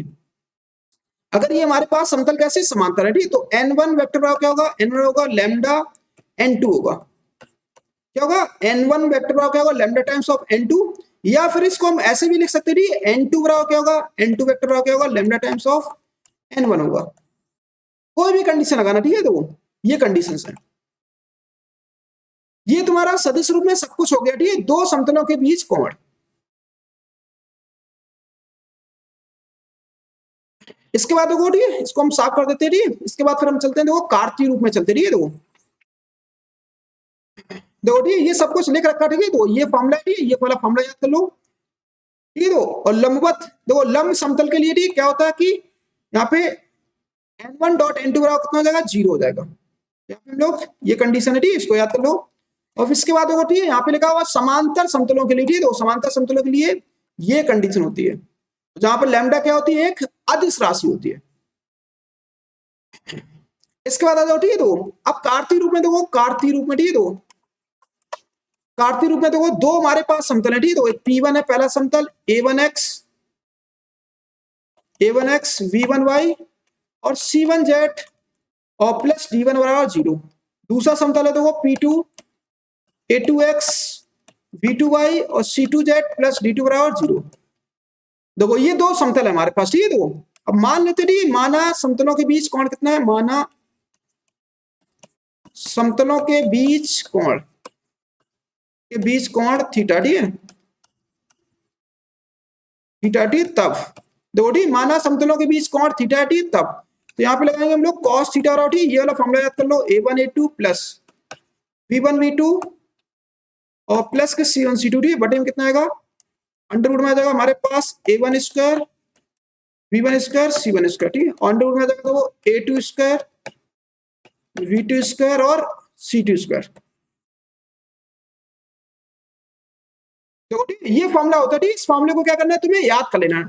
अगर ये हमारे पास समतल कैसे समांतर है, ठीक, तो n1 वेक्टर बराबर क्या होगा, n1 होगा लैम्डा n2 होगा, क्या होगा, n1 वेक्टर बराबर क्या होगा, लैम्डा टाइम्स ऑफ n2, या फिर इसको हम ऐसे भी लिख सकते हैं, n2 बराबर क्या होगा, n2 वेक्टर बराबर क्या होगा, लैम्डा टाइम्स ऑफ n1 होगा, कोई भी कंडीशन लगाना, ठीक है, तो ये कंडीशंस है, ये तुम्हारा सदिश रूप में सब कुछ हो गया, ठीक है, दो समतलों के बीच कोण। इसके बाद देखो, ठीक है, इसको हम साफ कर देते हैं, ठीक है, इसके बाद फिर हम चलते हैं, देखो कार्तीय रूप में चलते, ठीक है, देखो ठीक है, ये सब कुछ लिख रखा, ठीक है, तो ये फॉर्मूला है, ये वाला फॉर्मूला याद कर लो, ठीक है, और लंबवत देखो लंब समतल के लिए, ठीक, क्या होता है कि यहाँ पे n1 डॉट n2 बराबर कितना हो जाएगा, 0 हो जाएगा, यहाँ पे हम लोग ये कंडीशन है, ठीक है, इसको याद कर लो। और इसके बाद देखो, ठीक है, यहाँ पे लिखा हुआ समांतर समतलों के लिए, ठीक है, समांतर समतलों के लिए ये कंडीशन होती है, जहां पर लैम्डा क्या होती है, एक अदिश राशि होती है। इसके बाद आ जाओ, ठीक है, तो अब कार्तीय रूप में देखो, कार्तीय रूप में, ठीक है, तो कार्तीय रूप में देखो दो हमारे पास समतल है, ठीक है, तो एक P1 है पहला समतल, A1x V1y और C1z और प्लस D1 बराबर 0। दूसरा समतल है देखो P2 A2x V2y और C2z प्लस D2 बराबर 0। देखो ये दो समतल है हमारे पास, ठीक है, देखो अब मान लेते, ठीक है, माना समतलों के बीच कोण कितना है, माना समतलों के बीच कोण थीटा, ठीक है, थीटा, ठीक, तब देखो, ठीक, माना समतलों के बीच कोण थीटा, ठीक, तब तो यहाँ पे लगाएंगे हम लोग cos थीटा और, ठीक, ये वाला फॉर्मूला याद कर लो, A1 A2 plus V1 V2 और प्लस के C1 C2, ठीक, बटे में कितना आएगा, अंडर रूट में आ जाएगा हमारे पास A1 square V1 square C1 square, ठीक, अंडर रूट में आ जाएगा तो A2 स्क्वायर V2 स्क्वायर और C2 स्क्वायर। देखो ठीक, ये फॉर्मूला होता है, ठीक, इस फॉर्मूले को क्या करना है, तुम्हें याद कर लेना है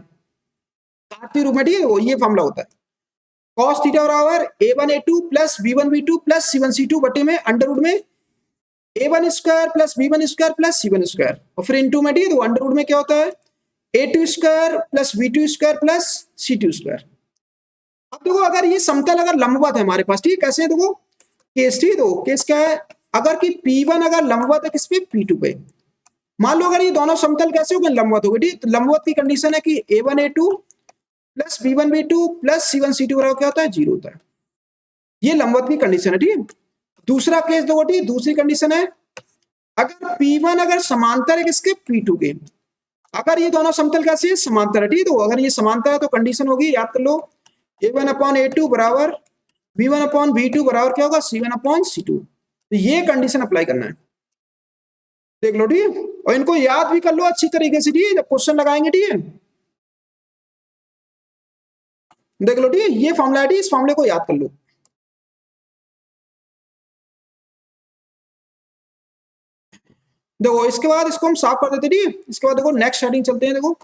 कार्तीय रूप में, ठीक है, ये फॉर्मूला होता है cos थीटा बराबर A1 A2 plus V1 V2 plus C1 C2 बटे में अंडर रूट में a1 square plus b1 square plus c1 square, और फिर इनटू में, ठीक है, तो अंडर रूट में क्या होता है, a2 square plus b2 square plus c2 square. अब देखो अगर ये समतल अगर लंबवत है हमारे पास, ठीक है, कैसे है देखो केस, ठीक है, तो केस क्या है, अगर कि P1 अगर लंबवत है किस पे, P2 पे, मान लो अगर ये दोनों समतल कैसे हो गए, लंबवत हो गए, ठीक, तो लंबवत की कंडीशन है कि a1 a2 plus b1 b2 plus c1 c2 बराबर क्या होता है, 0 होता है। ये लंबवत की कंडीशन है, ठीक है। दूसरा केस देखो, ठीक, दूसरी कंडीशन है अगर P1 अगर समांतर है किसके, P2 के, अगर ये दोनों समतल कैसे है, समांतर है, ठीक, तो अगर ये समांतर है तो कंडीशन होगी, याद कर लो, a1/a2 बराबर b1/b2 बराबर क्या होगा, c1/c2। तो ये कंडीशन अप्लाई करना है, देख लो, ठीक है, और इनको याद भी कर लो अच्छी तरीके से, ठीक है, जब क्वेश्चन लगाएंगे, ठीक है, देख लो, ठीक है, ये फॉर्मूला है, इस फॉर्मूले को याद कर लो। देखो इसके बाद इसको हम साफ कर देते, ठीक है, इसके बाद देखो नेक्स्ट हेडिंग चलते हैं, देखो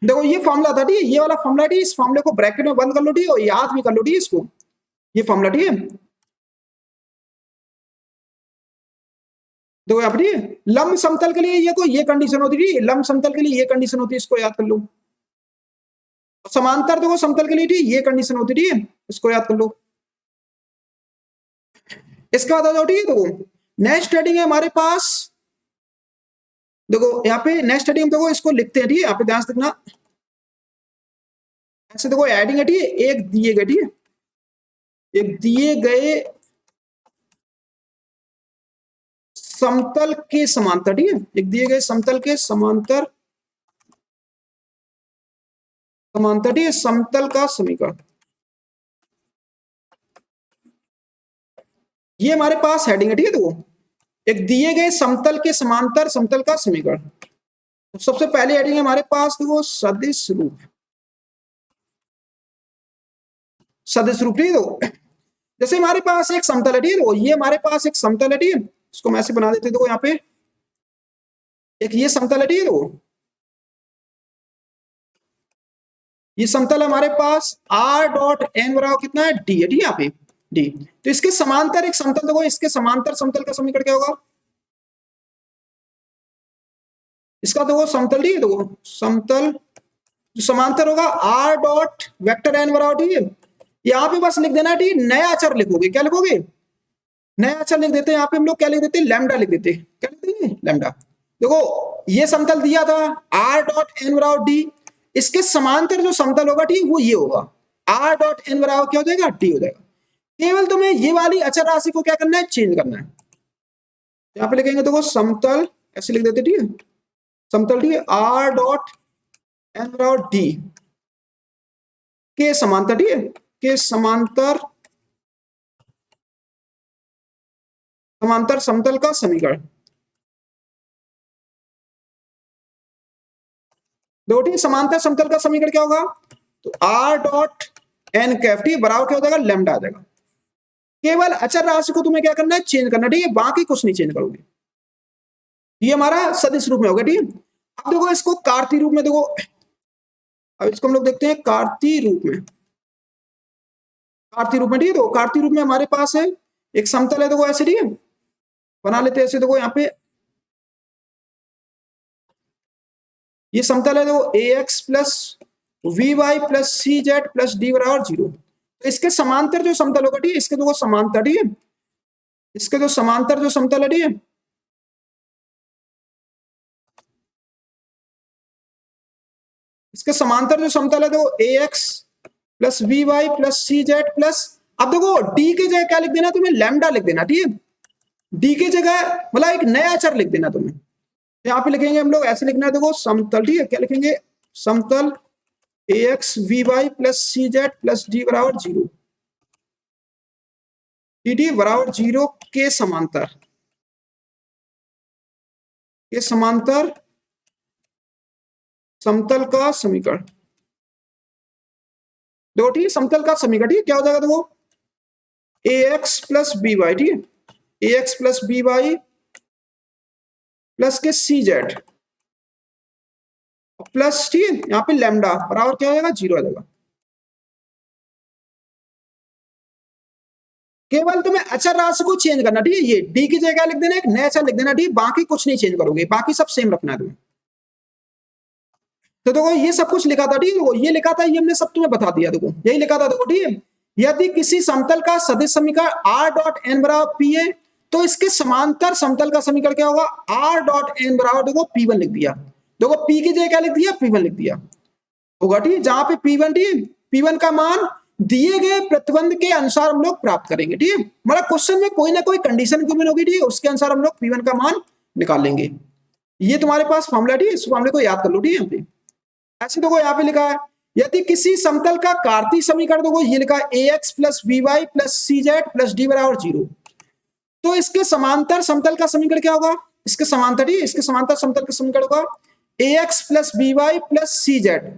देखो ये फॉर्मूला था, ठीक है, ये वाला फॉर्मूला, ठीक, इस फॉर्मूले को ब्रैकेट में बंद कर लो, ठीक है, और याद भी कर लो, ठीक है, इसको, ये फॉर्मूला, ठीक है, देखो यहाँ पर, ठीक है, लंब समतल के लिए ये को ये कंडीशन होती है, लंब समतल के लिए ये कंडीशन होती है, इसको याद कर लो। समांतर देखो समतल के लिए, ठीक, ये कंडीशन होती है, ठीक है, इसको याद कर लो। इसके बाद आ जाओ, ठीक है, देखो नेक्स्ट हेडिंग है हमारे पास, देखो यहाँ पे नेक्स्ट हेडिंग देखो इसको लिखते हैं, ठीक है, यहाँ पे ध्यान से देखना, ऐसे देखो एडिंग है, ठीक है, एक दिए गए, ठीक है, एक दिए गए समतल के समांतर, ठीक है, एक दिए गए समतल के समांतर, समांतर, ठीक है, समतल का समीकरण, ये हमारे पास हेडिंग है, ठीक है, देखो एक दिए गए समतल के समांतर समतल का समीकरण। तो सबसे पहले हेडिंग है हमारे पास देखो सदिश रूप, सदिश रूप, ठीक है, देखो जैसे हमारे पास एक समतल है, ठीक है, देखो ये हमारे पास एक समतल है, ठीक है, इसको मैं ऐसे बना देते हैं, देखो यहाँ पे एक ये समतल है, ठीक है, देखो ये समतल हमारे पास r डॉट n बराबर कितना है, d है, ठीक है, यहाँ पे d, तो इसके समांतर एक समतल देखो, इसके समांतर समतल का समीकरण क्या होगा, इसका देखो समतल, ठीक है, देखो समतल जो समांतर होगा r डॉट वेक्टर n बराबर, ठीक है, यहाँ पे बस लिख देना, ठीक है, नया अचर लिखोगे, क्या लिखोगे, नया अचर लिख देते हैं, यहाँ पे हम लोग क्या लिख देते हैं, लैम्डा लिख देते हैं, क्या लिख देंगे, लैम्डा। देखो ये समतल दिया था r डॉट n बराबर d, इसके समांतर जो समतल होगा, ठीक, वो ये होगा, r डॉट n बराबर क्या हो जाएगा, d हो जाएगा। केवल तुम्हें ये वाली अचर राशि को क्या करना है, चेंज करना है, यहाँ पे लिखेंगे देखो समतल, ऐसे लिख देते, ठीक है, समतल, ठीक है, r डॉट n बराबर d के समांतर, ठीक है, के समांतर, समांतर समतल का समीकरण, दो, ठीक, समांतर समतल का समीकरण क्या होगा, तो r डॉट n कैफ, ठीक, बराबर क्या हो जाएगा, लैम्डा आ जाएगा। केवल अचर राशि को तुम्हें क्या करना है, चेंज करना है, ठीक है, बाकी कुछ नहीं चेंज करोगे। ये हमारा सदिश रूप में होगा, ठीक है। अब देखो इसको कार्तीय रूप में, देखो अब इसको हम लोग देखते हैं कार्तीय रूप में, कार्तीय रूप में, ठीक है, तो कार्तीय रूप में हमारे पास है एक समतल है, देखो ऐसे, ठीक है, बना लेते हैं ऐसे, देखो यहाँ पे ये समतल है, देखो A X plus V Y plus C Z plus D बराबर 0, तो इसके समांतर जो समतल होगा, ठीक है, इसके देखो समांतर, ठीक है, इसके जो समांतर जो समतल है, ठीक है, इसके समांतर जो समतल है, देखो A X plus V Y plus C Z plus, अब देखो डी की जगह क्या लिख देना तुम्हें, लैम्डा लिख देना, ठीक है, डी की जगह मतलब एक नया अचर लिख देना तुम्हें, यहाँ पे लिखेंगे हम लोग ऐसे लिखना है, देखो समतल, ठीक है, क्या लिखेंगे, समतल A X V Y plus C Z plus D बराबर 0, डी डी बराबर 0 के समांतर, के समांतर समतल का समीकरण, देखो ठीक है, समतल का समीकरण, ठीक है, क्या हो जाएगा, देखो A X plus B Y, ठीक है, ए X plus B Y plus के सी जेड प्लस, ठीक है, यहाँ पे लैम्डा बराबर क्या हो जाएगा, 0 आ जाएगा। केवल तुम्हें अचर राशि को चेंज करना, ठीक है, ये डी की जगह लिख देना, एक नया अचर लिख देना, ठीक, बाकी कुछ नहीं चेंज करोगे, बाकी सब सेम रखना है तुम्हें। तो देखो ये सब कुछ लिखा था, ठीक है, देखो ये लिखा था, ये हमने सब तुम्हें बता दिया, देखो यही लिखा था, देखो ठीक है। यदि किसी समतल का सदिश समीकरण r डॉट एन बराबर पी है, तो इसके समांतर समतल का समीकरण क्या होगा, r डॉट एन बराबर, देखो P1 लिख दिया, देखो P की जगह क्या लिख दिया, P1 लिख दिया होगा, ठीक, जहां पे P1, ठीक, P1 का मान दिए गए प्रतिबंध के अनुसार हम लोग प्राप्त करेंगे, ठीक है, मतलब क्वेश्चन में कोई ना कोई कंडीशन गिवन होगी, ठीक है, उसके अनुसार हम लोग P1 का मान निकाल लेंगे। ये तुम्हारे पास फॉर्मूला, ठीक है, इस फॉर्मूले को याद कर लो, ठीक है। ऐसे देखो यहाँ पे लिखा है, यदि किसी समतल का कार्तीय समीकरण, देखो ये लिखा है ax plus B Y plus C Z plus D बराबर 0, तो इसके समांतर समतल का समीकरण क्या होगा, इसके समांतर, ही इसके समांतर समतल का समीकरण होगा ax plus B Y plus C Z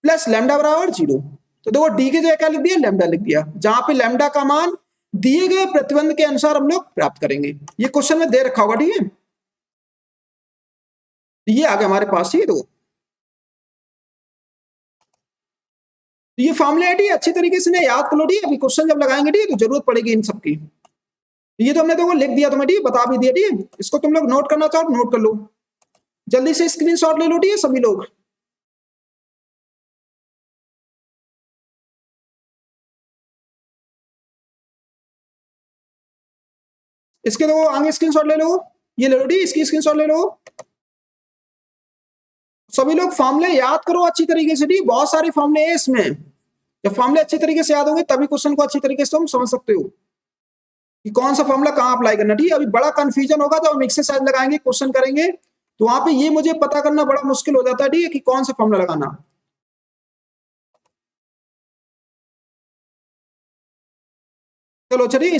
plus lambda बराबर 0। तो देखो डी की जगह क्या लिख दिया, लैम्डा लिख दिया, जहां पे लैम्डा का मान दिए गए प्रतिबंध के अनुसार हम लोग प्राप्त करेंगे। ये क्वेश्चन में दे रखा होगा, ठीक है, ये आ गया हमारे पास, ही देखो ये फॉर्मुलेटी अच्छी तरीके से ने याद कर लो, ठीक है, अभी क्वेश्चन जब लगाएंगे, ठीक है, तो जरूरत पड़ेगी इन सबकी। ये तो हमने देखो लिख दिया तुम्हें, ठीक है, बता भी दिया, ठीक है, इसको तुम लोग नोट करना चाहो नोट कर लो, जल्दी से स्क्रीनशॉट ले लो, ठीक है, सभी लोग। इसके देखो आगे स्क्रीनशॉट ले लो, ये ले लो, ठीक, इसकी स्क्रीनशॉट ले लो। सभी लोग फॉर्मुले याद करो अच्छी तरीके से, ठीक, बहुत सारे फॉर्मुले हैं इसमें, जब फॉर्मुले अच्छी तरीके से याद होंगे तभी क्वेश्चन को अच्छी तरीके से तुम समझ सकते हो कि कौन सा फॉर्मुला कहां अप्लाई करना, ठीक है। अभी बड़ा कंफ्यूजन होगा जब हम एक्सरसाइज लगाएंगे, क्वेश्चन करेंगे, तो वहां पे ये मुझे पता करना बड़ा मुश्किल हो जाता है, ठीक है, कि कौन सा फॉर्मुला लगाना। चलो चलिए।